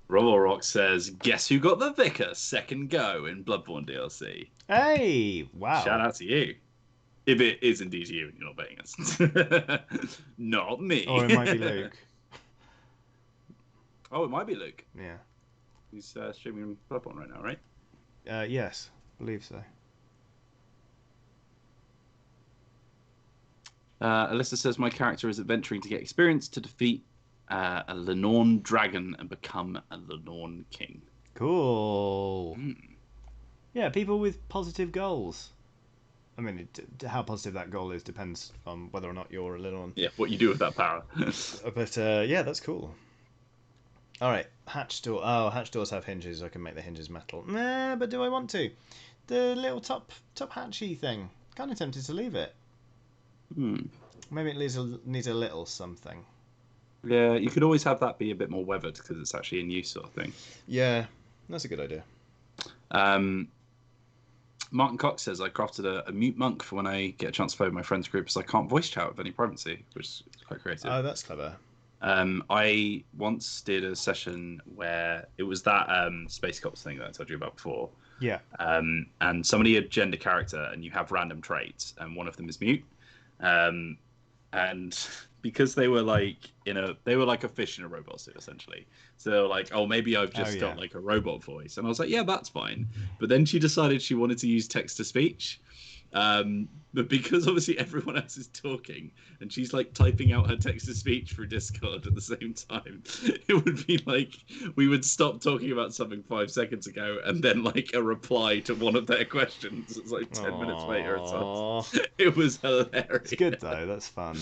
Rock says, "Guess who got the Vicar second go in Bloodborne DLC?" Hey, wow! Shout out to you. If it is indeed you and you're not betting us. Not me. Or it might be Luke. Oh, it might be Luke. Yeah. He's streaming Bloodborne right now, right? Yes, I believe so. Alyssa says, "My character is adventuring to get experience to defeat a Lenorn dragon and become a Lenorn king." Cool. Yeah, people with positive goals. I mean, how positive that goal is depends on whether or not you're a little. Yeah, what you do with that power. But yeah, that's cool. All right, hatch door. Oh, hatch doors have hinges. I can make the hinges metal. Nah, but do I want to? The little top hatchy thing. Kind of tempted to leave it. Maybe it needs a little something. Yeah, you could always have that be a bit more weathered because it's actually in use, sort of thing. Yeah, that's a good idea. Martin Cox says, "I crafted a mute monk for when I get a chance to play with my friends group, as I can't voice chat with any privacy," which is quite creative. Oh, that's clever. I once did a session where it was that Space Cops thing that I told you about before. Yeah. And somebody had gender character, and you have random traits, and one of them is mute. And because they were like a fish in a robot suit essentially, so they were like, "Oh, maybe I've just got like a robot voice," and I was like, "Yeah, that's fine." But then she decided she wanted to use text to speech, but because obviously everyone else is talking and she's like typing out her text to speech through Discord at the same time, it would be like we would stop talking about something 5 seconds ago and then like a reply to one of their questions. It's like 10 minutes later. It was hilarious. It's good though. That's fun.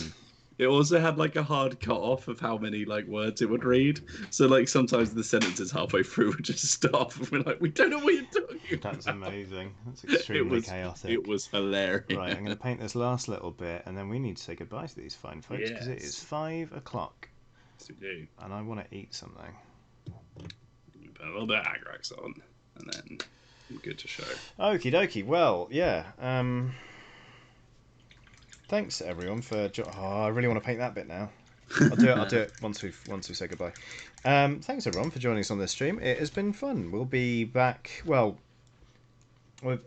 It also had like a hard cut off of how many like words it would read. So like sometimes the sentences halfway through would just stop and we're like, "We don't know what you're talking about." That's amazing. That's extremely chaotic. It was hilarious. Right, I'm going to paint this last little bit and then we need to say goodbye to these fine folks because it is 5 o'clock. Yes, we do. And I want to eat something. Put a little bit of Agrax on and then I'm good to show. Okie dokie. Well, yeah. Thanks everyone for. I really want to paint that bit now. I'll do it once we say goodbye. Thanks everyone for joining us on this stream. It has been fun. We'll be back. Well,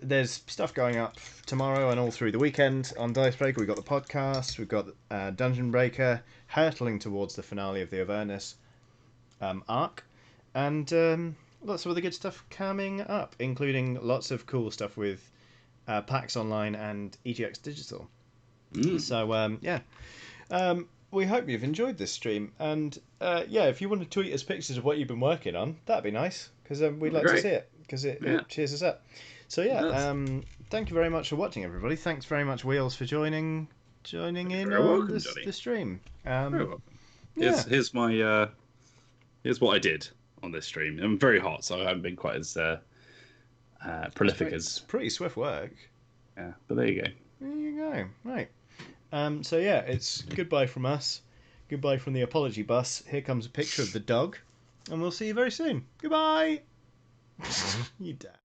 there's stuff going up tomorrow and all through the weekend on Dicebreaker. We've got the podcast. We've got Dungeon Breaker, hurtling towards the finale of the Avernus arc, and lots of other good stuff coming up, including lots of cool stuff with PAX Online and EGX Digital. So yeah, we hope you've enjoyed this stream, and yeah, if you want to tweet us pictures of what you've been working on, that'd be nice because we'd like to see it because it cheers us up. So yeah, thank you very much for watching, everybody. Thanks very much, Wheels, for joining in on the stream. Very welcome. Yeah. Here's what I did on this stream. I'm very hot, so I haven't been quite as prolific as. Pretty swift work. Yeah, but there you go. There you go. Right. So yeah, it's goodbye from us. Goodbye from the apology bus. Here comes a picture of the dog, and we'll see you very soon. Goodbye. You dad.